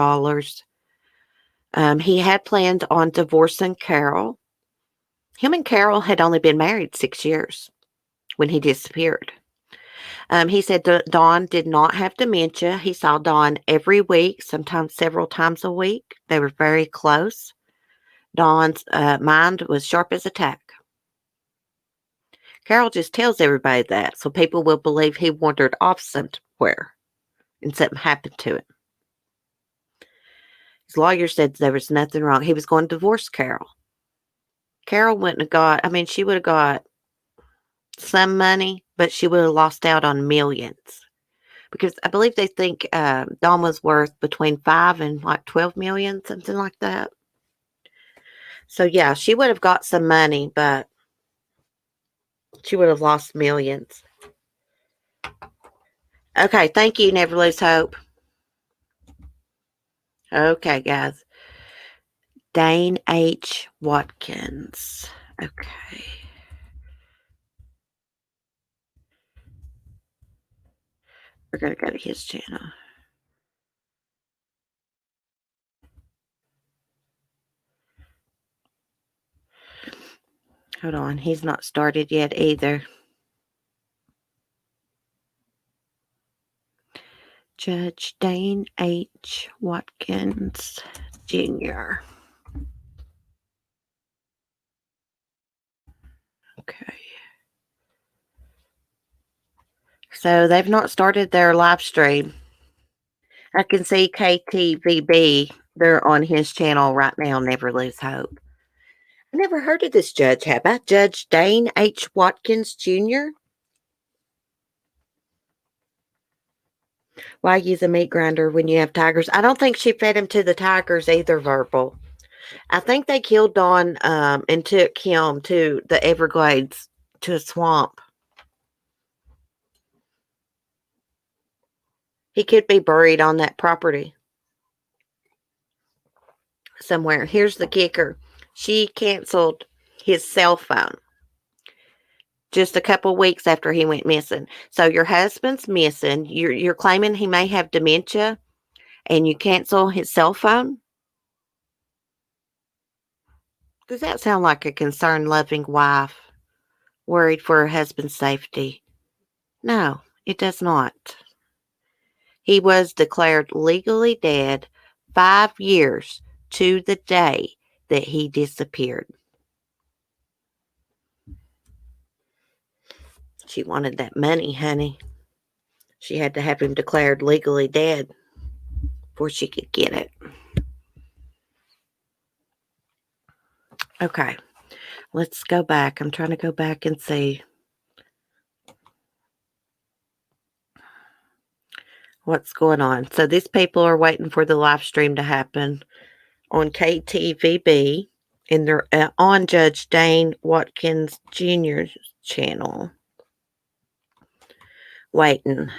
He had planned on divorcing Carole. Him and Carole had only been married 6 years when he disappeared. He said Dawn did not have dementia. He saw Dawn every week, sometimes several times a week. They were very close. Dawn's mind was sharp as a tack. Carole just tells everybody that so people will believe he wandered off somewhere and something happened to him. His lawyer said there was nothing wrong. He was going to divorce Carole. Carole wouldn't have got, I mean, she would have got some money, but she would have lost out on millions. Because I believe they think Dawn was worth between 5 and like 12 million, something like that. So yeah, she would have got some money, but she would have lost millions. Okay, thank you. Never lose hope. Okay, guys. Dane H. Watkins. Okay. We're going to go to his channel. Hold on, he's not started yet either. Judge Dane H. Watkins, Jr. Okay. So they've not started their live stream. I can see KTVB. They're on his channel right now, Never Lose Hope. I never heard of this judge, have I? Judge Dane H. Watkins, Jr.? Why use a meat grinder when you have tigers? I don't think she fed him to the tigers either, Verbal. I think they killed Don and took him to the Everglades, to a swamp. He could be buried on that property somewhere. Here's the kicker. She canceled his cell phone just a couple weeks after he went missing. So your husband's missing. You're claiming he may have dementia, and you cancel his cell phone? Does that sound like a concerned, loving wife worried for her husband's safety? No, it does not. He was declared legally dead 5 years to the day that he disappeared. She wanted that money, honey. She had to have him declared legally dead before she could get it. Okay, let's go back. I'm trying to go back and see what's going on. So these people are waiting for the live stream to happen on KTVB, and they're on Judge Dane Watkins Jr.'s channel. Waiting.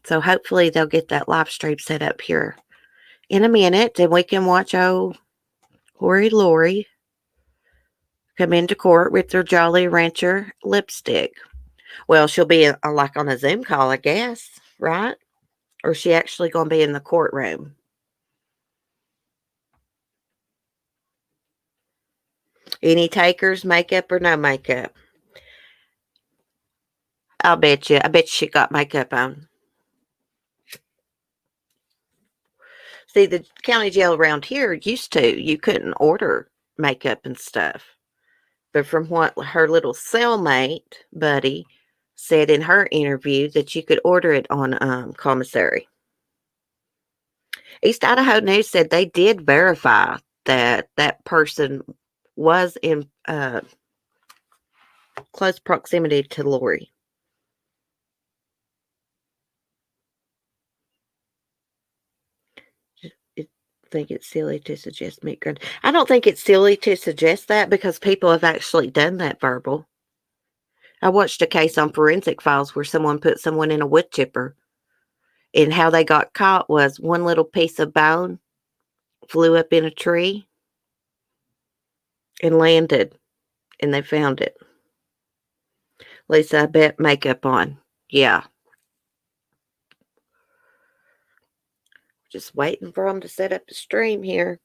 So hopefully they'll get that live stream set up here in a minute, and we can watch old Lori Lori come into court with their Jolly Rancher lipstick. Well, she'll be like on a Zoom call, I guess, right? Or is she actually going to be in the courtroom? Any takers, makeup or no makeup? I'll bet you. I bet she got makeup on. See, the county jail around here used to, you couldn't order makeup and stuff. But from what her little cellmate buddy said in her interview, that you could order it on commissary. East Idaho News said they did verify that that person was in close proximity to Lori. I think it's silly to suggest meat grinder. I don't think it's silly to suggest that because people have actually done that, Verbal. I watched a case on Forensic Files where someone put someone in a wood chipper, and how they got caught was one little piece of bone flew up in a tree and landed, and they found it. Lisa, I bet makeup on. Yeah. Just waiting for them to set up the stream here.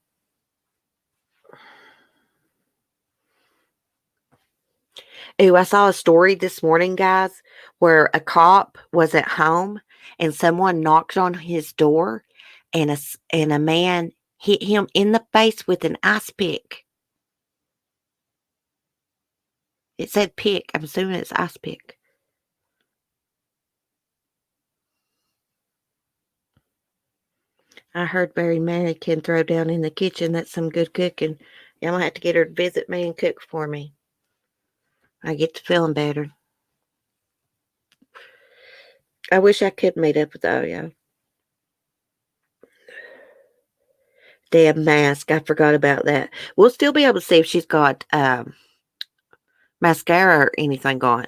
Ooh, I saw a story this morning, guys, where a cop was at home and someone knocked on his door, and a man hit him in the face with an ice pick. It said pick. I'm assuming it's ice pick. I heard Mary Mary can throw down in the kitchen. That's some good cooking. I'm going to have to get her to visit me and cook for me. I get to feeling better. I wish I could meet up with Oyo. Damn mask. I forgot about that. We'll still be able to see if she's got mascara or anything on.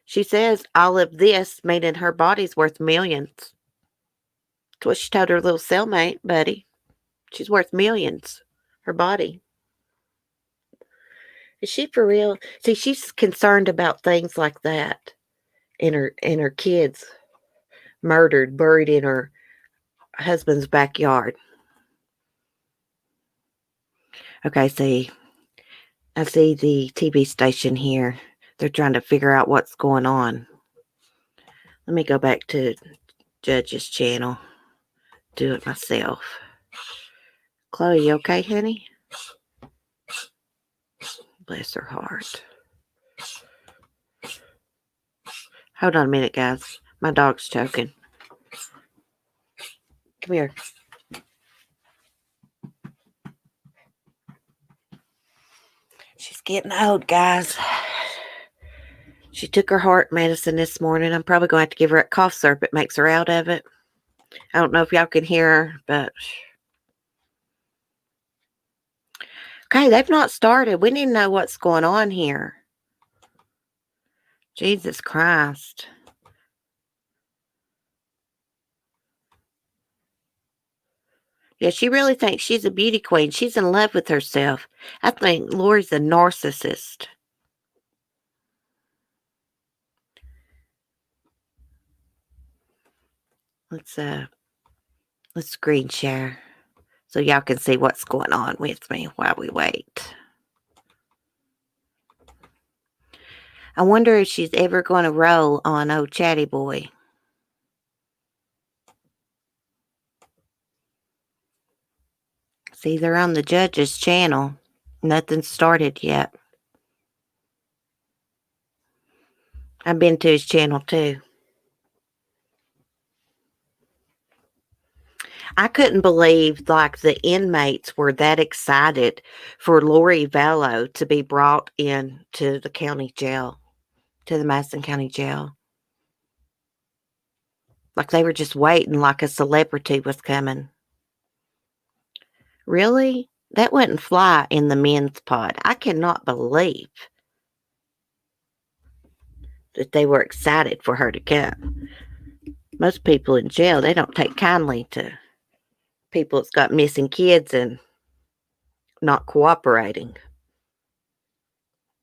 She says all of this, meaning her body's worth millions. That's what she told her little cellmate, buddy. She's worth millions. Her body. Is she for real? See, she's concerned about things like that. And her kids murdered, buried in her husband's backyard. Okay, see, I see the TV station here. They're trying to figure out what's going on. Let me go back to Judge's channel. Do it myself. Chloe, you okay, honey? Bless her heart. Hold on a minute, guys. My dog's choking. Come here. She's getting old, guys. She took her heart medicine this morning. I'm probably going to have to give her a cough syrup. It makes her out of it. I don't know if y'all can hear her, but... Okay, they've not started. We need to know what's going on here. Jesus Christ. Yeah, she really thinks she's a beauty queen. She's in love with herself. I think Lori's a narcissist. Let's screen share so y'all can see what's going on with me while we wait. I wonder if she's ever going to roll on old Chatty Boy. See, they're on the judge's channel. Nothing's started yet. I've been to his channel too. I couldn't believe like the inmates were that excited for Lori Vallow to be brought in to the county jail, to the Madison County Jail. Like they were just waiting like a celebrity was coming. Really? That wouldn't fly in the men's pod. I cannot believe that they were excited for her to come. Most people in jail, they don't take kindly to people that's got missing kids and not cooperating.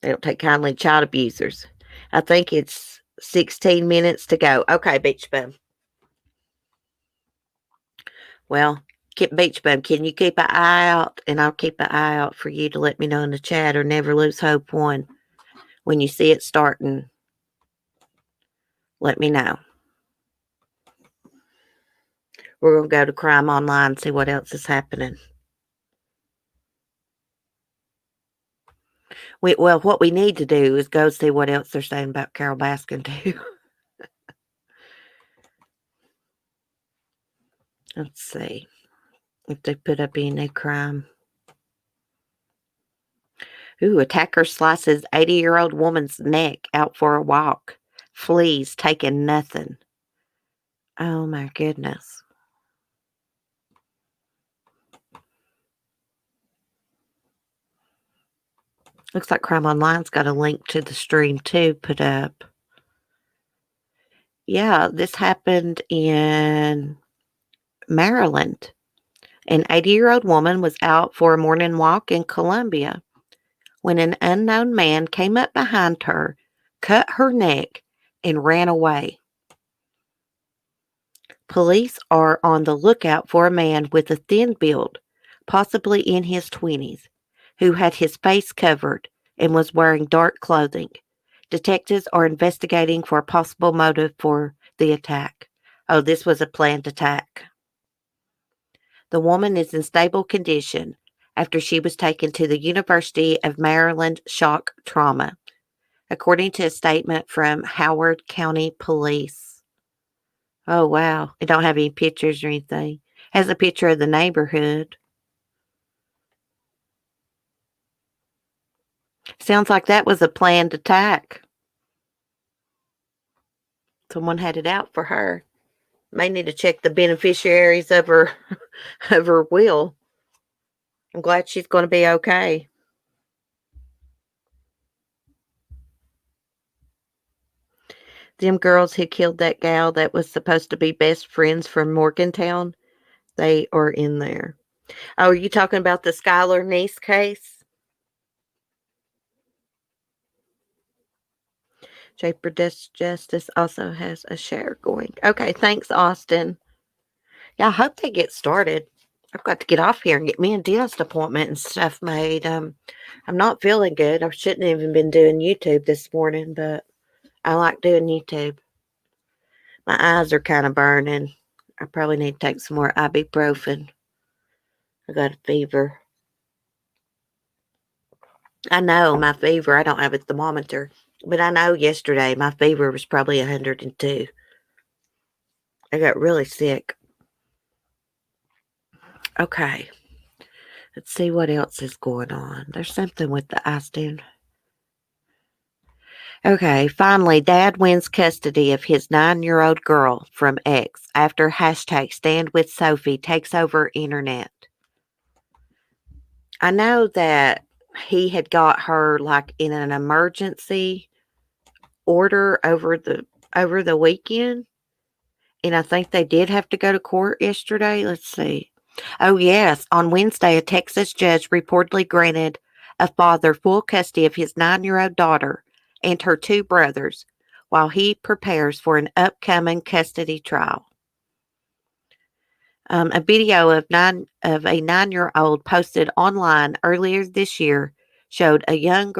They don't take kindly to child abusers. I think it's 16 minutes to go. Okay, Beach Bum. Well, Beach Bum, can you keep an eye out? And I'll keep an eye out for you to let me know in the chat, or Never Lose Hope one. When you see it starting, let me know. We're going to go to Crime Online and see what else is happening. Well, what we need to do is go see what else they're saying about Carole Baskin, too. Let's see if they put up any new crime. Ooh, attacker slices 80-year-old woman's neck out for a walk. Flees, taking nothing. Oh, my goodness. Looks like Crime Online's got a link to the stream, too, put up. Yeah, this happened in Maryland. An 80-year-old woman was out for a morning walk in Columbia when an unknown man came up behind her, cut her neck, and ran away. Police are on the lookout for a man with a thin build, possibly in his 20s, who had his face covered and was wearing dark clothing. Detectives are investigating for a possible motive for the attack. Oh, this was a planned attack. The woman is in stable condition after she was taken to the University of Maryland Shock Trauma, according to a statement from Howard County Police. Oh, wow. It don't have any pictures or anything. It has a picture of the neighborhood. Sounds like that was a planned attack. Someone had it out for her. May need to check the beneficiaries of her of her will. I'm glad she's going to be okay. Them girls who killed that gal that was supposed to be best friends from Morgantown, they are in there. Oh, are you talking about the Skylar Niece case? Japer Justice also has a share going. Okay, thanks, Austin. Yeah, I hope they get started. I've got to get off here and get me a dentist appointment and stuff made. I'm not feeling good. I shouldn't have even been doing YouTube this morning, but I like doing YouTube. My eyes are kind of burning. I probably need to take some more ibuprofen. I got a fever. I know my fever, I don't have a thermometer, but I know yesterday my fever was probably 102. I got really sick. Okay, let's see what else is going on. There's something with the eye stand. Okay, finally, Dad wins custody of his 9-year-old girl from ex after hashtag Stand With Sophie takes over internet. I know that he had got her like in an emergency order over the weekend, and I think they did have to go to court yesterday. Let's see. Oh yes, on Wednesday, a Texas judge reportedly granted a father full custody of his 9-year-old daughter and her 2 brothers while he prepares for an upcoming custody trial. A video of a 9-year-old posted online earlier this year showed a young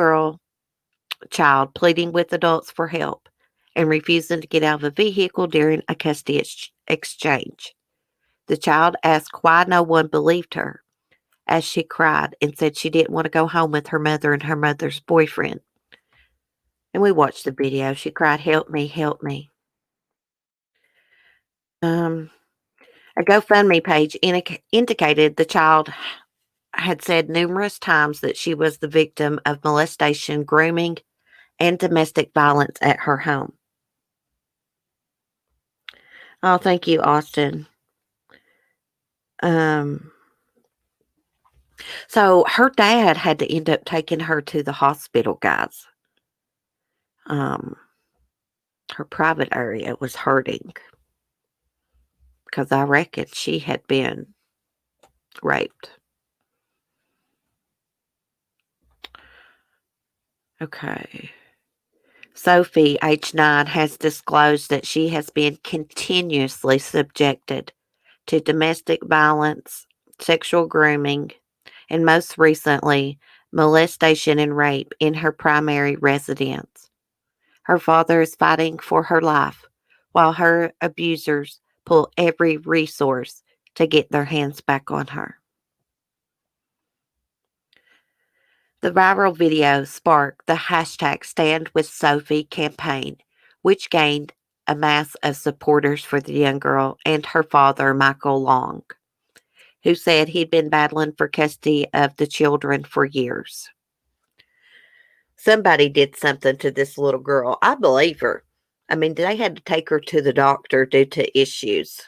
child pleading with adults for help and refusing to get out of a vehicle during a custody exchange. The child asked why no one believed her as she cried and said she didn't want to go home with her mother and her mother's boyfriend. And we watched the video. She cried, "Help me, help me." Um, a GoFundMe page indicated the child had said numerous times that she was the victim of molestation, grooming, and domestic violence at her home. Oh, thank you, Austin. Um, so her dad had to end up taking her to the hospital, guys. Her private area was hurting because I reckon she had been raped. Okay. Sophie, age 9, has disclosed that she has been continuously subjected to domestic violence, sexual grooming, and most recently, molestation and rape in her primary residence. Her father is fighting for her life, while her abusers pull every resource to get their hands back on her. The viral video sparked the hashtag Stand With Sophie campaign, which gained a mass of supporters for the young girl and her father, Michael Long, who said he'd been battling for custody of the children for years. Somebody did something to this little girl. I believe her. I mean, they had to take her to the doctor due to issues.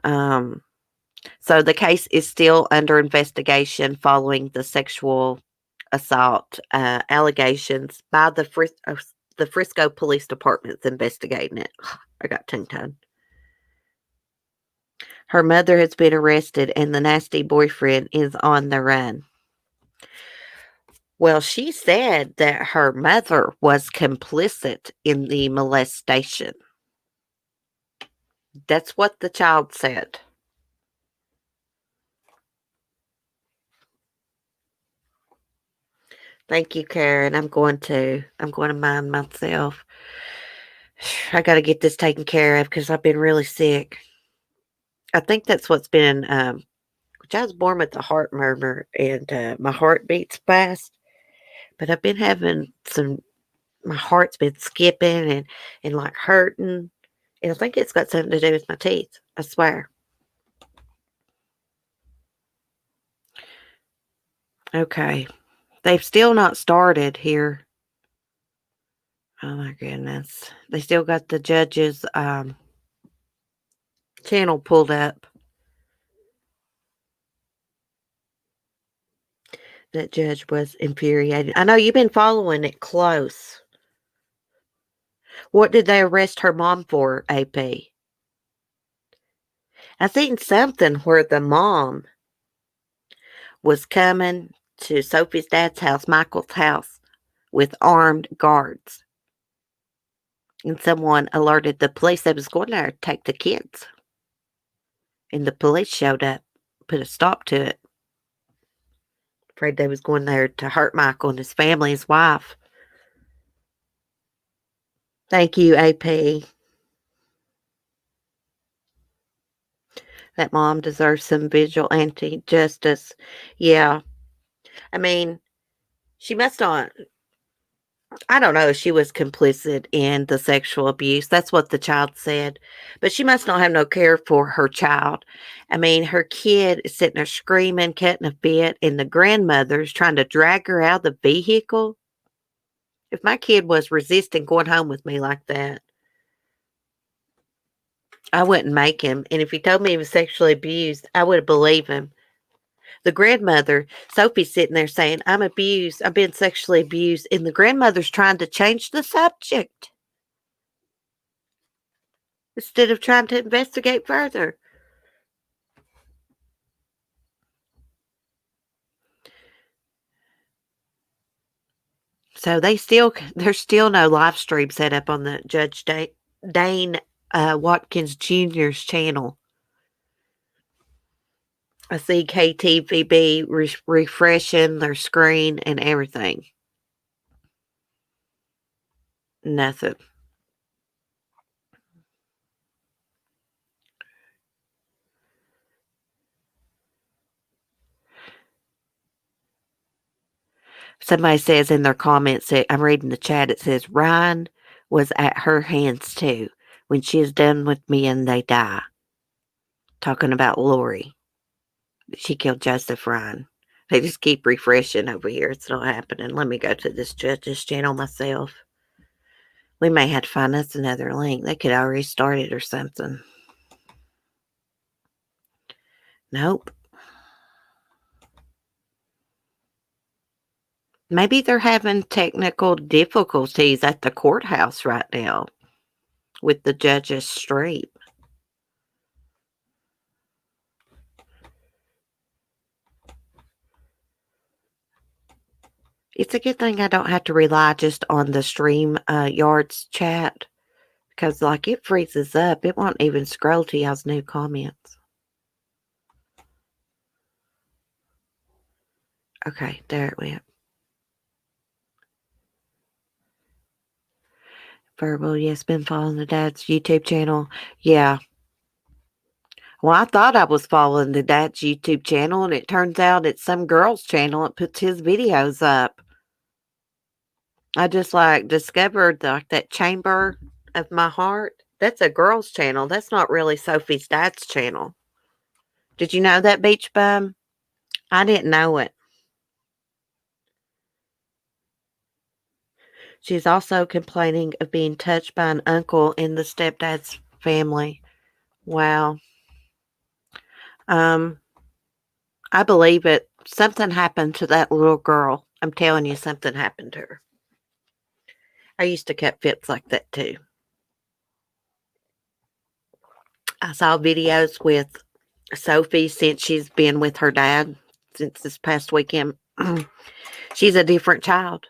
So the case is still under investigation following the sexual assault allegations by the Frisco Police Department's investigating it. I got tongue-tied. Her mother has been arrested and the nasty boyfriend is on the run. Well, she said that her mother was complicit in the molestation. That's what the child said. Thank you, Karen. I'm going to mind myself. I got to get this taken care of because I've been really sick. I think that's what's been, which I was born with a heart murmur and my heart beats fast, but I've been having my heart's been skipping and like hurting. And I think it's got something to do with my teeth. I swear. Okay. They've still not started here. Oh my goodness. They still got the judge's channel pulled up. That judge was infuriated. I know you've been following it close. What did they arrest her mom for, AP? I seen something where the mom was coming to Sophie's dad's house, Michael's house, with armed guards. And someone alerted the police they was going there to take the kids. And the police showed up. put a stop to it. Afraid they was going there to hurt Michael and his family, his wife. Thank you, AP. That mom deserves some vigilante justice. Yeah. I mean, she must not. I don't know if she was complicit in the sexual abuse. That's what the child said. But she must not have no care for her child. I mean, her kid is sitting there screaming, cutting a fit, and the grandmother's trying to drag her out of the vehicle. If my kid was resisting going home with me like that, I wouldn't make him. And if he told me he was sexually abused, I would believe him. The grandmother, Sophie's sitting there saying, I'm abused. I've been sexually abused. And the grandmother's trying to change the subject instead of trying to investigate further. So there's still no live stream set up on the Judge Dane Watkins Jr.'s channel. I see KTVB refreshing their screen and everything. Nothing. Somebody says in their comments, I'm reading the chat, it says, Ryan was at her hands too. When she is done with me and they die. Talking about Lori. She killed Joseph Ryan. They just keep refreshing over here. It's not happening. Let me go to this judge's channel myself. We may have to find us another link. They could already start it or something. Nope. Maybe they're having technical difficulties at the courthouse right now with the judge's stream. It's a good thing I don't have to rely just on the stream yards chat because like it freezes up. It won't even scroll to y'all's new comments. Okay, there it went. Verbal, yes, been following the dad's YouTube channel. Yeah. Well, I thought I was following the dad's YouTube channel, and it turns out it's some girl's channel that puts his videos up. I just discovered that chamber of my heart. That's a girl's channel. That's not really Sophie's dad's channel. Did you know that, Beach Bum? I didn't know it. She's also complaining of being touched by an uncle in the stepdad's family. Wow. I believe it. Something happened to that little girl. I'm telling you, something happened to her. I used to cut fits like that too. I saw videos with Sophie since she's been with her dad since this past weekend. She's a different child.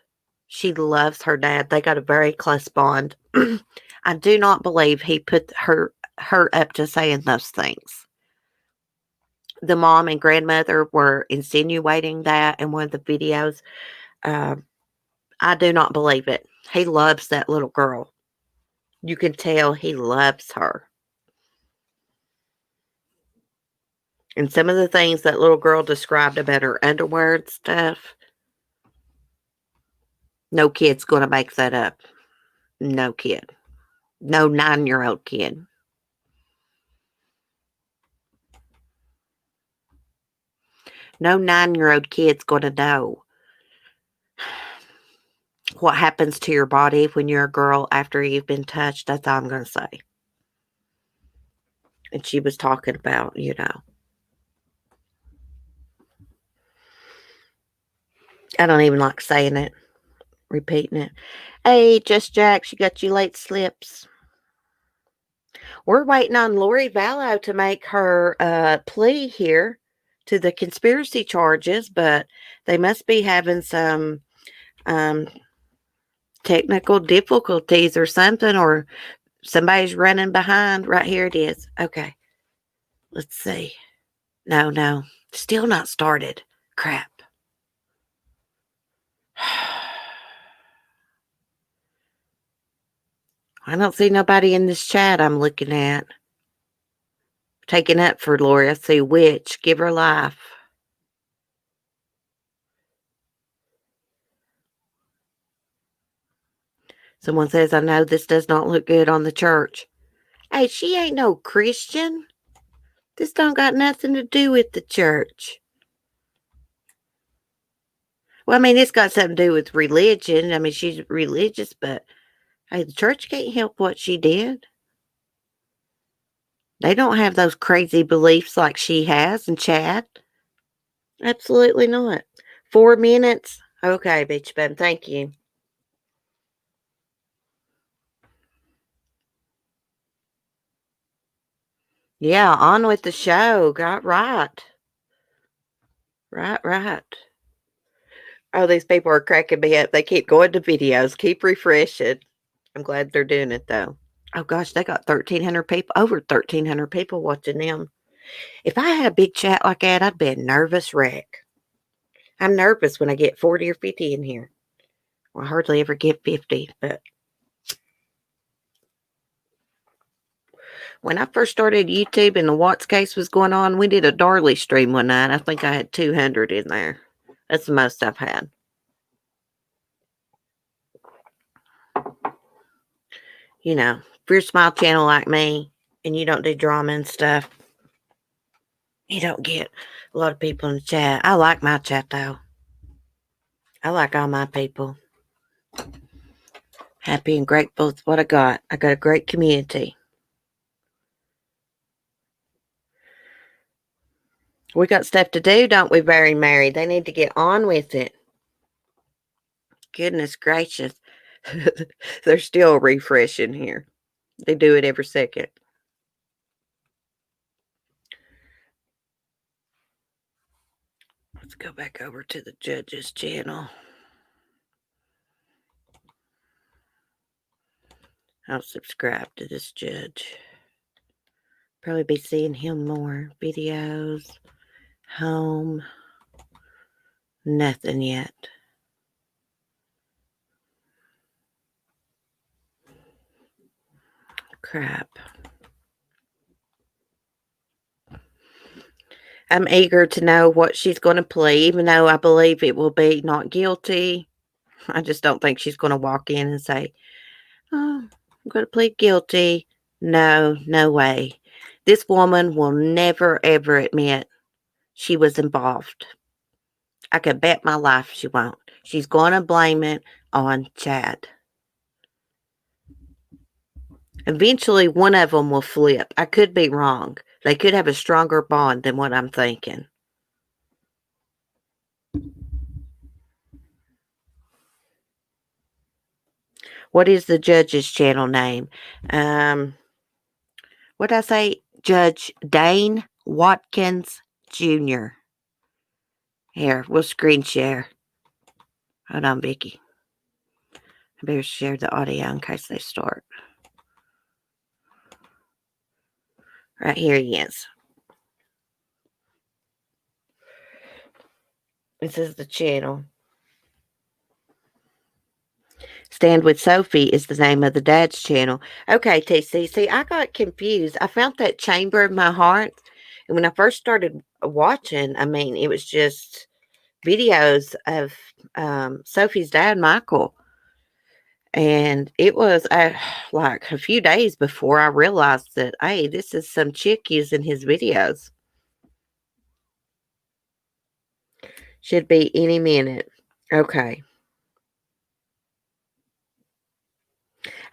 She loves her dad. They got a very close bond. I do not believe he put her up to saying those things. The mom and grandmother were insinuating that in one of the videos. I do not believe it. He loves that little girl. You can tell he loves her. And some of the things that little girl described about her underwear and stuff, no kid's going to make that up. No kid. No 9-year-old kid. No 9-year-old kid's going to know what happens to your body when you're a girl after you've been touched. That's all I'm going to say. And she was talking about, I don't even like saying it, repeating it. Hey, Just Jack, she got you late slips. We're waiting on Lori Vallow to make her plea here to the conspiracy charges, but they must be having some technical difficulties or something, or somebody's running behind. Right here it is. Okay. Let's see. No. Still not started. Crap. I don't see nobody in this chat I'm looking at. Taking up for Lori. I see Witch. Give her life. Someone says, I know this does not look good on the church. Hey, she ain't no Christian. This don't got nothing to do with the church. Well, I mean, it's got something to do with religion. I mean, she's religious, but hey, the church can't help what she did. They don't have those crazy beliefs like she has and Chad. Absolutely not. 4 minutes? Okay, bitch bum. Thank you. Yeah, on with the show. Got right. Right. Oh, these people are cracking me up. They keep going to videos, keep refreshing. I'm glad they're doing it though. Oh gosh, they got 1,300 people, over 1,300 people watching them. If I had a big chat like that, I'd be a nervous wreck. I'm nervous when I get 40 or 50 in here. Well, I hardly ever get 50, but when I first started YouTube and the Watts case was going on, we did a Darley stream one night. I think I had 200 in there. That's the most I've had. You know, if you're a small channel like me and you don't do drama and stuff, you don't get a lot of people in the chat. I like my chat though. I like all my people. Happy and grateful with what I got. I got a great community. We got stuff to do, don't we, Barry and Mary? They need to get on with it. Goodness gracious. They're still refreshing here. They do it every second. Let's go back over to the judge's channel. I'll subscribe to this judge. Probably be seeing him more. Videos. Home. Nothing yet. Crap. I'm eager to know what she's going to plead, even though I believe it will be not guilty. I just don't think she's going to walk in and say, oh, I'm going to plead guilty. No way. This woman will never, ever admit she was involved. I could bet my life she won't. She's going to blame it on Chad. Eventually, one of them will flip. I could be wrong. They could have a stronger bond than what I'm thinking. What is the judge's channel name? What did I say? Judge Dane Watkins Jr. Here, we'll screen share. Hold on, Vicky. I better share the audio in case they start. Right here he is. This is the channel. Stand with Sophie is the name of the dad's channel. Okay, TC. See, I got confused. I found that chamber in my heart. And when I first started watching, I mean, it was just videos of Sophie's dad, Michael. And it was like a few days before I realized that, hey, this is some chick using his videos. Should be any minute. Okay.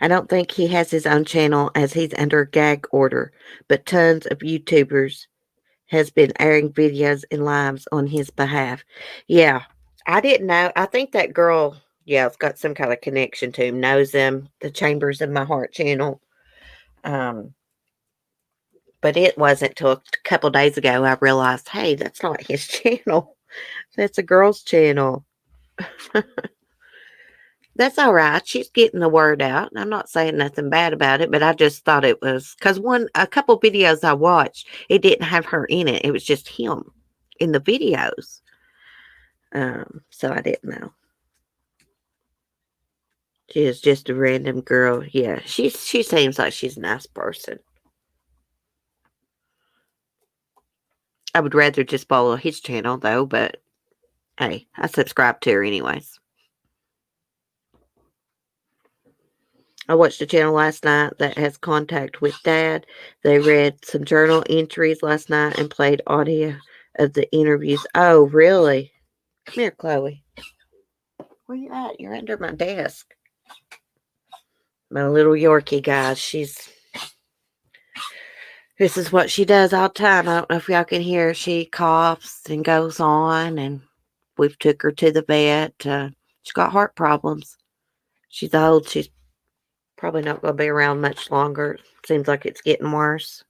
I don't think he has his own channel as he's under a gag order, but tons of YouTubers has been airing videos and lives on his behalf. Yeah, I didn't know. I think that girl, yeah, it's got some kind of connection to him, knows him, the Chambers in My Heart channel. But it wasn't till a couple days ago I realized, hey, that's not his channel. That's a girl's channel. That's all right. She's getting the word out. I'm not saying nothing bad about it, but I just thought it was because a couple videos I watched, it didn't have her in it. It was just him in the videos. So I didn't know. She is just a random girl. Yeah, she seems like she's a nice person. I would rather just follow his channel though, but hey, I subscribe to her anyways. I watched a channel last night that has contact with Dad. They read some journal entries last night and played audio of the interviews. Oh, really? Come here, Chloe. Where you at? You're under my desk. My little Yorkie, guys. This is what she does all the time. I don't know if y'all can hear. She coughs and goes on, and we've took her to the vet. She's got heart problems. She's old. She's probably not going to be around much longer. Seems like it's getting worse.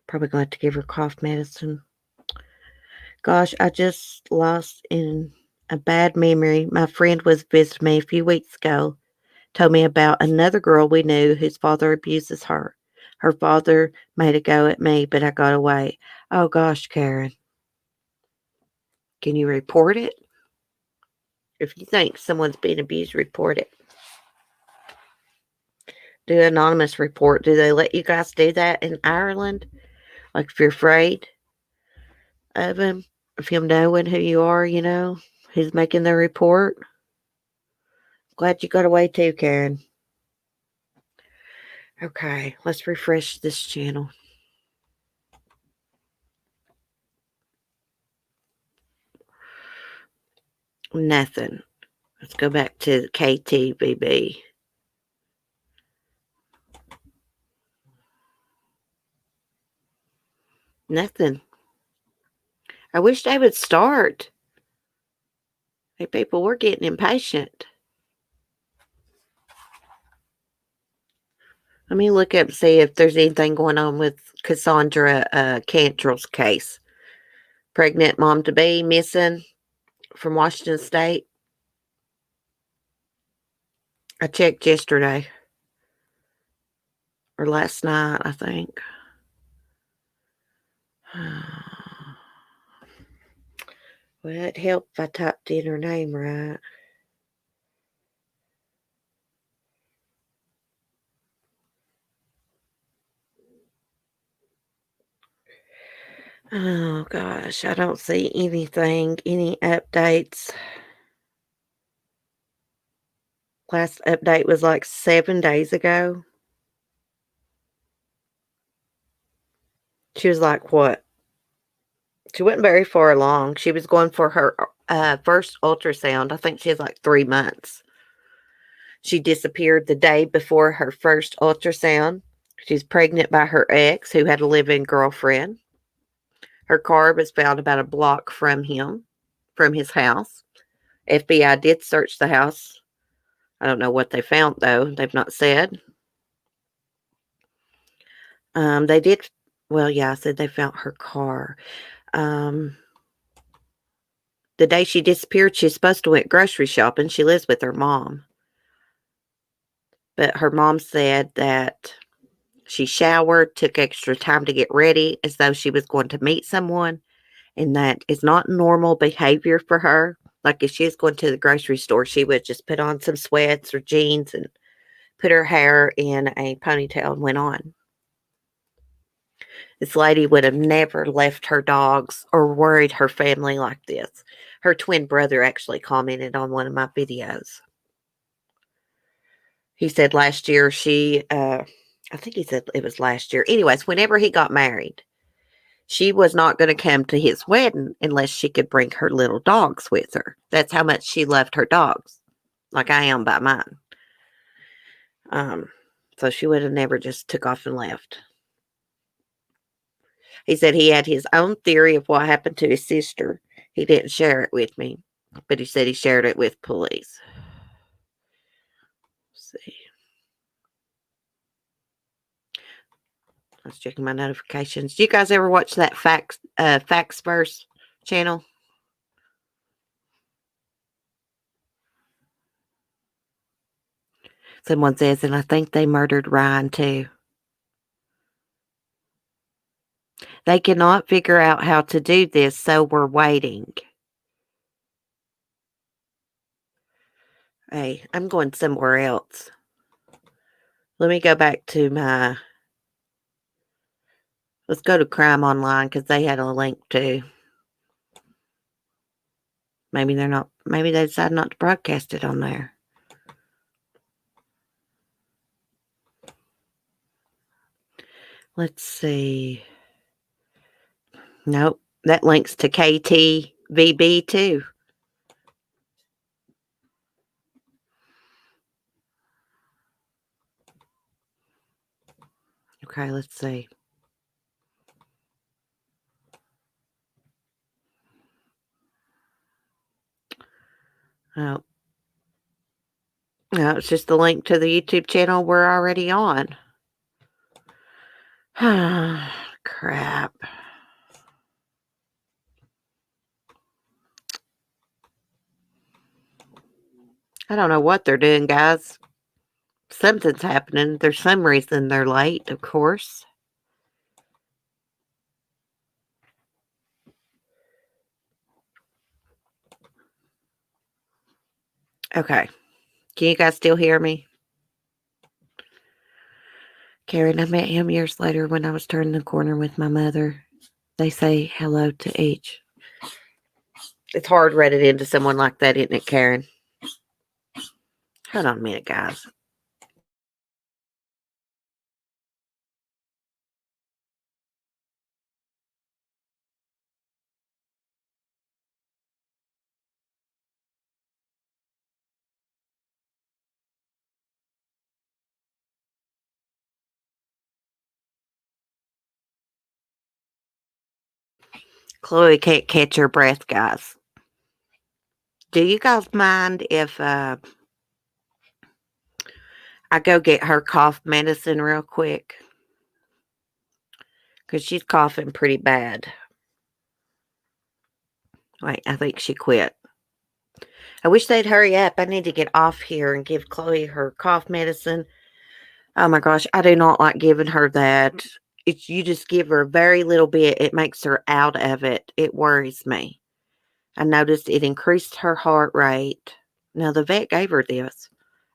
Probably going to have to give her cough medicine. Gosh, I just lost in a bad memory. My friend was visiting me a few weeks ago. Told me about another girl we knew whose father abuses her. Her father made a go at me, but I got away. Oh gosh, Karen. Can you report it? If you think someone's being abused, report it. Do an anonymous report. Do they let you guys do that in Ireland? Like if you're afraid of him, of him knowing who you are, who's making the report? Glad you got away too, Karen. Okay, let's refresh this channel. Nothing. Let's go back to KTVB. Nothing. I wish they would start. Hey, people, we're getting impatient. Let me look up and see if there's anything going on with Cassandra Cantrell's case. Pregnant mom to be missing from Washington State. I checked yesterday or last night, I think. Well, it helped if I typed in her name right. Oh gosh, I don't see anything, any updates. Last update was like 7 days ago. She was like, what? She wasn't very far along. She was going for her first ultrasound. I think she was like 3 months. She disappeared the day before her first ultrasound. She's pregnant by her ex, who had a live-in girlfriend. Her car was found about a block from his house. FBI did search the house. I don't know what they found, though. They've not said. They did, well, yeah, I said they found her car. The day she disappeared, she's supposed to went grocery shopping. She lives with her mom. But her mom said that she showered, took extra time to get ready as though she was going to meet someone, and that is not normal behavior for her. Like if she was going to the grocery store, she would just put on some sweats or jeans and put her hair in a ponytail and went on. This lady would have never left her dogs or worried her family like this. Her twin brother actually commented on one of my videos. He said last year I think he said it was last year. Anyways, whenever he got married, she was not going to come to his wedding unless she could bring her little dogs with her. That's how much she loved her dogs, like I am by mine. So she would have never just took off and left. He said he had his own theory of what happened to his sister. He didn't share it with me, but he said he shared it with police. Let's see. I was checking my notifications. Do you guys ever watch that Factsverse channel? Someone says, and I think they murdered Ryan too. They cannot figure out how to do this, so we're waiting. Hey, I'm going somewhere else. Let me go back to my... Let's go to Crime Online because they had a link too. Maybe they're not... Maybe they decided not to broadcast it on there. Let's see. Nope. That links to KTVB too. Okay, let's see. Oh. No, it's just the link to the YouTube channel we're already on. Crap. I don't know what they're doing, guys. Something's happening. There's some reason they're late, of course. Okay. Can you guys still hear me? Karen, I met him years later when I was turning the corner with my mother. They say hello to each. It's hard running into someone like that, isn't it, Karen? Hold on a minute, guys. Chloe can't catch her breath, guys. Do you guys mind if I go get her cough medicine real quick? Because she's coughing pretty bad. Wait, I think she quit. I wish they'd hurry up. I need to get off here and give Chloe her cough medicine. Oh my gosh, I do not like giving her that. It's you just give her a very little bit. It makes her out of it. It worries me. I noticed it increased her heart rate. Now the vet gave her this.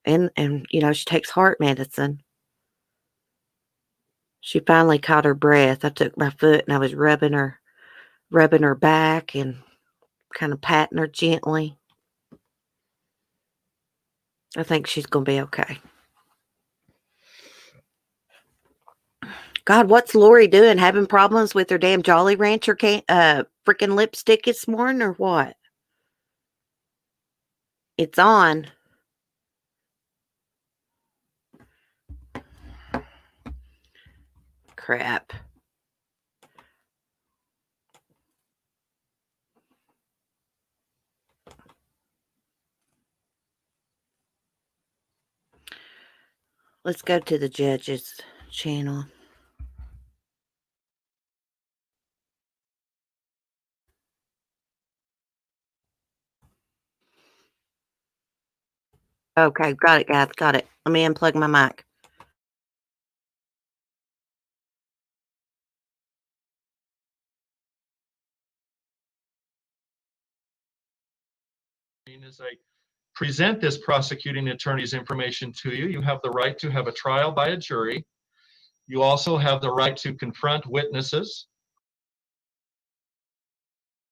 And she takes heart medicine. She finally caught her breath. I took my foot and I was rubbing her back and kind of patting her gently. I think she's going to be okay. God, what's Lori doing? Having problems with her damn Jolly Rancher freaking lipstick this morning or what? It's on. Crap. Let's go to the judge's channel. Okay, got it, guys. Got it. Let me unplug my mic. As I present this prosecuting attorney's information to you, you have the right to have a trial by a jury. You also have the right to confront witnesses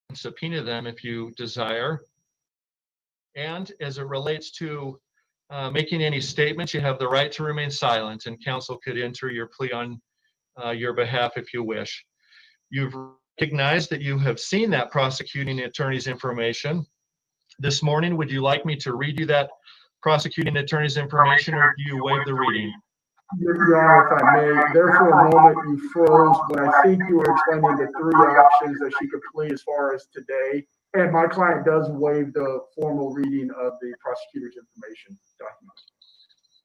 and subpoena them if you desire. And as it relates to making any statements, you have the right to remain silent, and counsel could enter your plea on your behalf if you wish. You've recognized that you have seen that prosecuting attorney's information. This morning, would you like me to read you that prosecuting attorney's information, or do you waive the reading? Your Honor, if I may, there for a moment you froze, but I think you were explaining the three options that she could plead as far as today. And my client does waive the formal reading of the prosecutor's information document.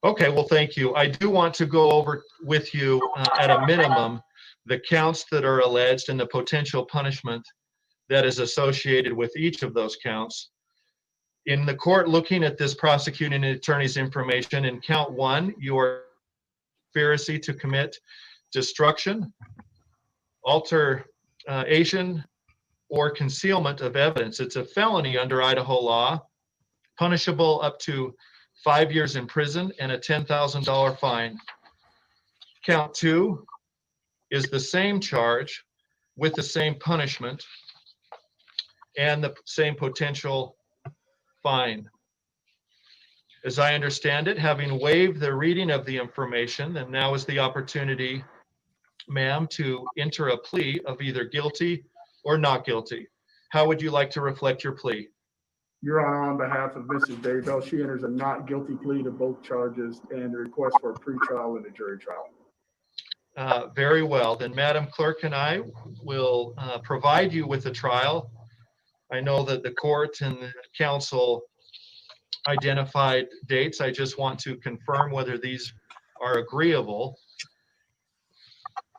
Okay, well, thank you. I do want to go over with you at a minimum the counts that are alleged and the potential punishment that is associated with each of those counts. In the court looking at this prosecuting attorney's information, in count 1, you are conspiracy to commit destruction, alteration, or concealment of evidence. It's a felony under Idaho law, punishable up to 5 years in prison and a $10,000 fine. Count 2 is the same charge with the same punishment and the same potential fine. As I understand it, having waived the reading of the information, then now is the opportunity, ma'am, to enter a plea of either guilty or not guilty. How would you like to reflect your plea? Your Honor, on behalf of Mrs. Daybell, she enters a not guilty plea to both charges and a request for a pretrial and a jury trial. Very well. Then Madam Clerk and I will provide you with a trial. I know that the court and the council identified dates. I just want to confirm whether these are agreeable.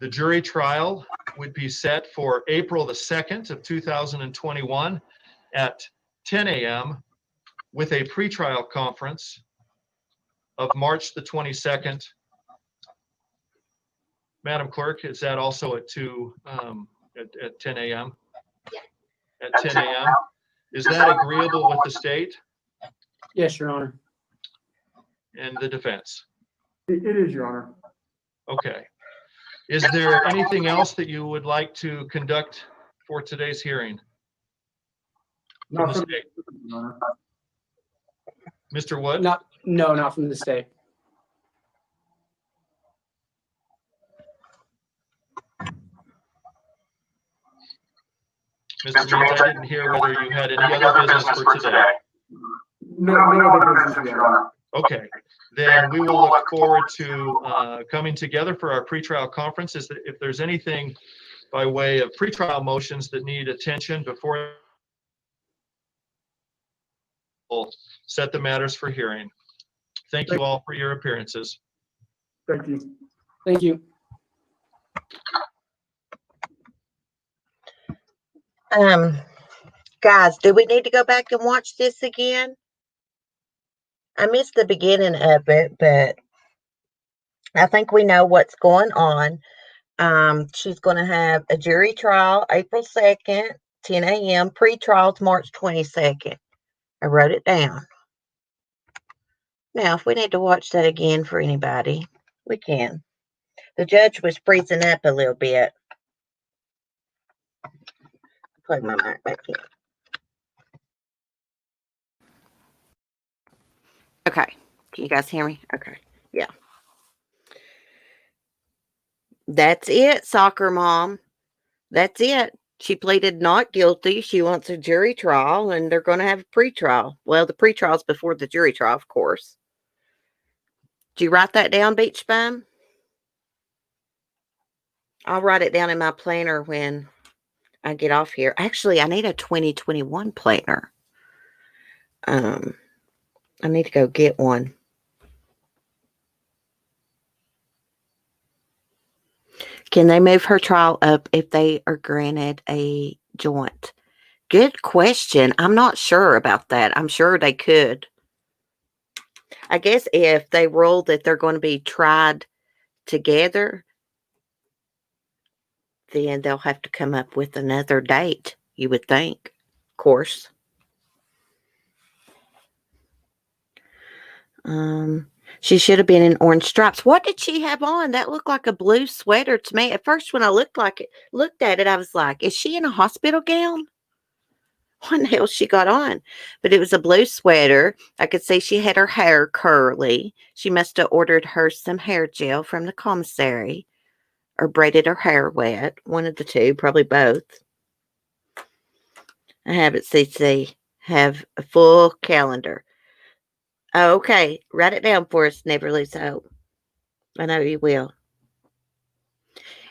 The jury trial would be set for April the 2nd of 2021 at 10 a.m. with a pretrial conference of March the 22nd. Madam Clerk, is that also at 10 a.m.? At 10 a.m. Is that agreeable with the state Yes, Your Honor. and the defense? It is, Your Honor. Okay. Is there anything else that you would like to conduct for today's hearing? From the Not from state? Your Honor. Mr. Wood? Not from the state. Mr. Means, I didn't hear whether you had any other business for today. No other business, Your Honor. Okay, then we will look forward to coming together for our pretrial conference. If there's anything by way of pretrial motions that need attention before we'll set the matters for hearing. Thank you all for your appearances. Thank you. Thank you. Guys, do we need to go back and watch this again? I missed the beginning of it, but I think we know what's going on. She's going to have a jury trial April 2nd, 10 a.m. Pre-trial's March 22nd. I wrote it down. Now, if we need to watch that again for anybody, we can. The judge was freezing up a little bit. Plug my mic back in. Okay. Can you guys hear me? Okay. Yeah. That's it, soccer mom. That's it. She pleaded not guilty. She wants a jury trial, and they're going to have a pretrial. Well, the pretrial's before the jury trial, of course. Did you write that down, Beach Bum? I'll write it down in my planner when I get off here. Actually, I need a 2021 planner. I need to go get one. Can they move her trial up if they are granted a joint? Good question. I'm not sure about that. I'm sure they could. I guess if they rule that they're going to be tried together, then they'll have to come up with another date, you would think. Of course. She should have been in orange stripes. What did she have on? That looked like a blue sweater to me. At first, when I looked at it, I was like, is she in a hospital gown? What the hell she got on? But it was a blue sweater. I could see she had her hair curly. She must have ordered her some hair gel from the commissary or braided her hair wet. One of the two, probably both. I have it, CC. Have a full calendar. Oh, okay. Write it down for us, Never Lose Hope. I know you will.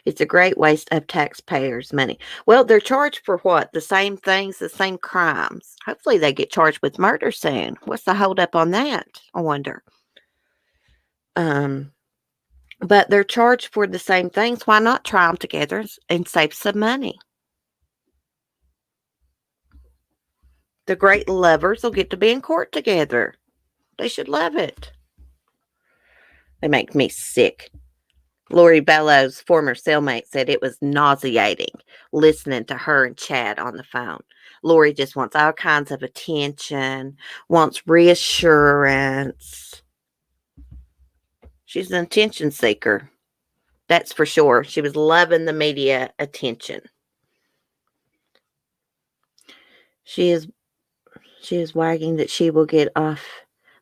It's a great waste of taxpayers' money. Well, they're charged for what? The same things, the same crimes. Hopefully they get charged with murder soon. What's the holdup on that? I wonder. But they're charged for the same things. Why not try them together and save some money? The great lovers will get to be in court together. They should love it. They make me sick. Lori Bellow's former cellmate said it was nauseating listening to her and Chad on the phone. Lori just wants all kinds of attention, wants reassurance. She's an attention seeker. That's for sure. She was loving the media attention. She is wagging that she will get off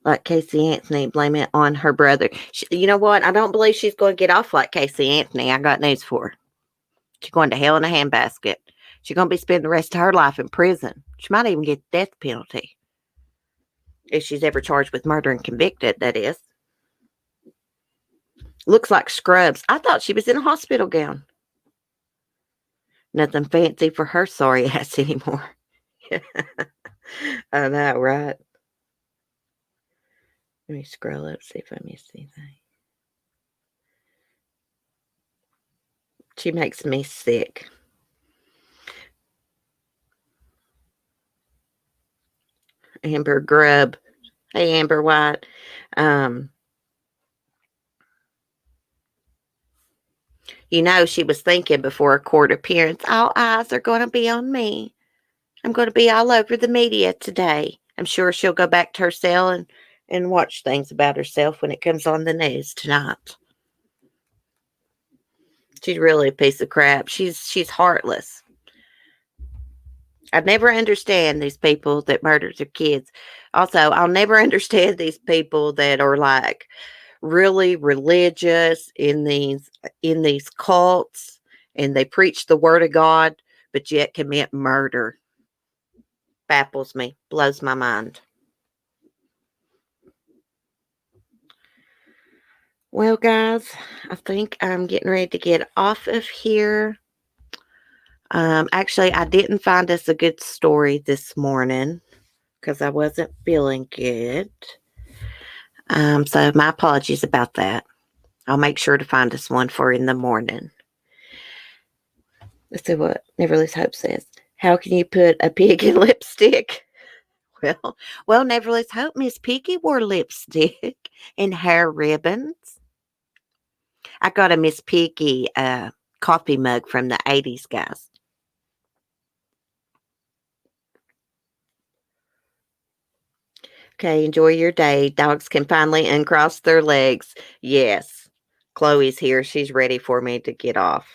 like Casey Anthony, blame it on her brother. You know what? I don't believe she's going to get off like Casey Anthony. I got news for her. She's going to hell in a handbasket. She's going to be spending the rest of her life in prison. She might even get the death penalty. If she's ever charged with murder and convicted, that is. Looks like scrubs. I thought she was in a hospital gown. Nothing fancy for her sorry ass anymore. I know, right? Let me scroll up, see if I missed anything. She makes me sick. Amber Grubb. Hey, Amber White. You know, she was thinking before a court appearance, all eyes are going to be on me. I'm going to be all over the media today. I'm sure she'll go back to her cell and watch things about herself when it comes on the news tonight. She's really a piece of crap. She's heartless. I'd never understand these people that murder their kids. Also, I'll never understand these people that are like really religious in these cults and they preach the word of God, but yet commit murder. Baffles me, blows my mind. Well, guys, I think I'm getting ready to get off of here. Actually, I didn't find us a good story this morning because I wasn't feeling good. So my apologies about that. I'll make sure to find us one for in the morning. Let's see what Neverly's Hope says. How can you put a pig in lipstick? Well, Neverly's Hope, Miss Piggy wore lipstick and hair ribbons. I got a Miss Piggy coffee mug from the 80s, guys. Okay, enjoy your day. Dogs can finally uncross their legs. Yes, Chloe's here. She's ready for me to get off.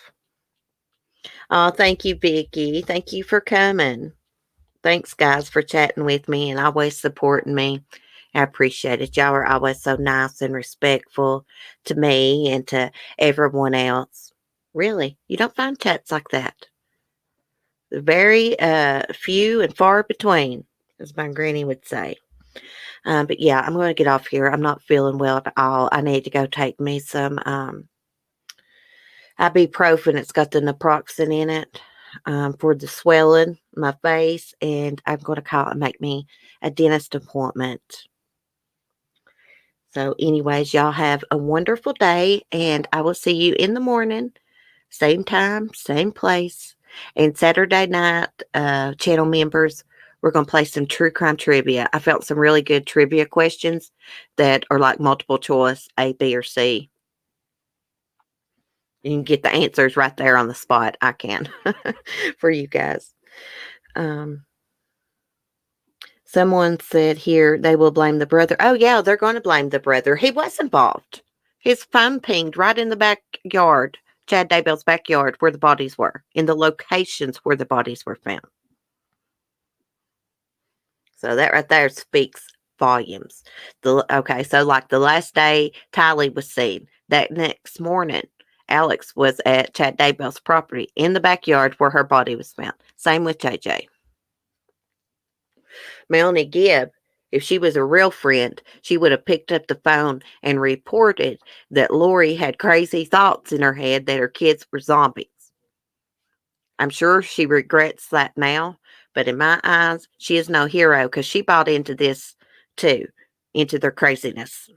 Oh, thank you, Vicky. Thank you for coming. Thanks, guys, for chatting with me and always supporting me. I appreciate it. Y'all are always so nice and respectful to me and to everyone else. Really, you don't find chats like that. Very few and far between, as my granny would say. But yeah, I'm going to get off here. I'm not feeling well at all. I need to go take me some ibuprofen. It's got the naproxen in it for the swelling in my face. And I'm going to call and make me a dentist appointment. So anyways, y'all have a wonderful day. And I will see you in the morning. Same time, same place. And Saturday night, channel members, we're going to play some true crime trivia. I felt some really good trivia questions that are like multiple choice, A, B, or C. You can get the answers right there on the spot. I can for you guys. Someone said here they will blame the brother. Oh, yeah, they're going to blame the brother. He was involved. His phone pinged right in the backyard, Chad Daybell's backyard, where the bodies were, in the locations where the bodies were found. So that right there speaks volumes. Okay, so like the last day Tylee was seen, that next morning, Alex was at Chad Daybell's property in the backyard where her body was found. Same with JJ. Melanie Gibb, if she was a real friend, she would have picked up the phone and reported that Lori had crazy thoughts in her head that her kids were zombies. I'm sure she regrets that now, but in my eyes, she is no hero because she bought into this too, into their craziness.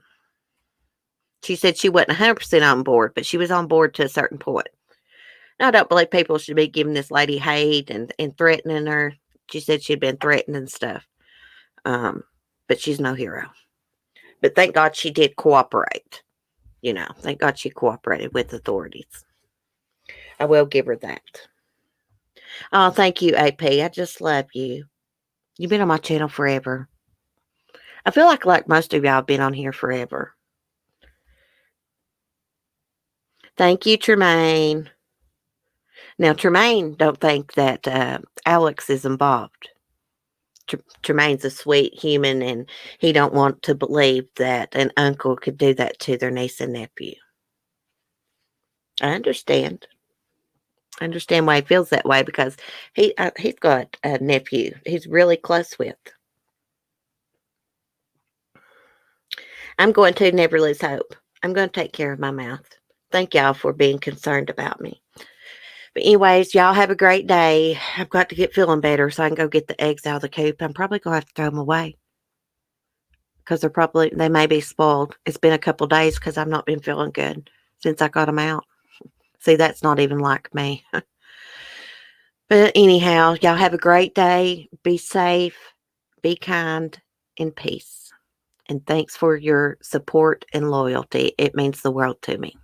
She said she wasn't 100% on board, but she was on board to a certain point. Now, I don't believe people should be giving this lady hate and threatening her. She said she'd been threatened and stuff. But she's no hero. But thank God she did cooperate. Thank God she cooperated with authorities. I will give her that. Oh, thank you, AP. I just love you. You've been on my channel forever. I feel like most of y'all have been on here forever. Thank you, Tremaine. Now, Tremaine don't think that Alex is involved. Tremaine's a sweet human, and he don't want to believe that an uncle could do that to their niece and nephew. I understand. I understand why he feels that way, because he's got a nephew he's really close with. I'm going to never lose hope. I'm going to take care of my mouth. Thank y'all for being concerned about me. But anyways, y'all have a great day. I've got to get feeling better so I can go get the eggs out of the coop. I'm probably going to have to throw them away because they may be spoiled. It's been a couple days because I've not been feeling good since I got them out. See, that's not even like me. But anyhow, y'all have a great day. Be safe, be kind, and peace. And thanks for your support and loyalty. It means the world to me.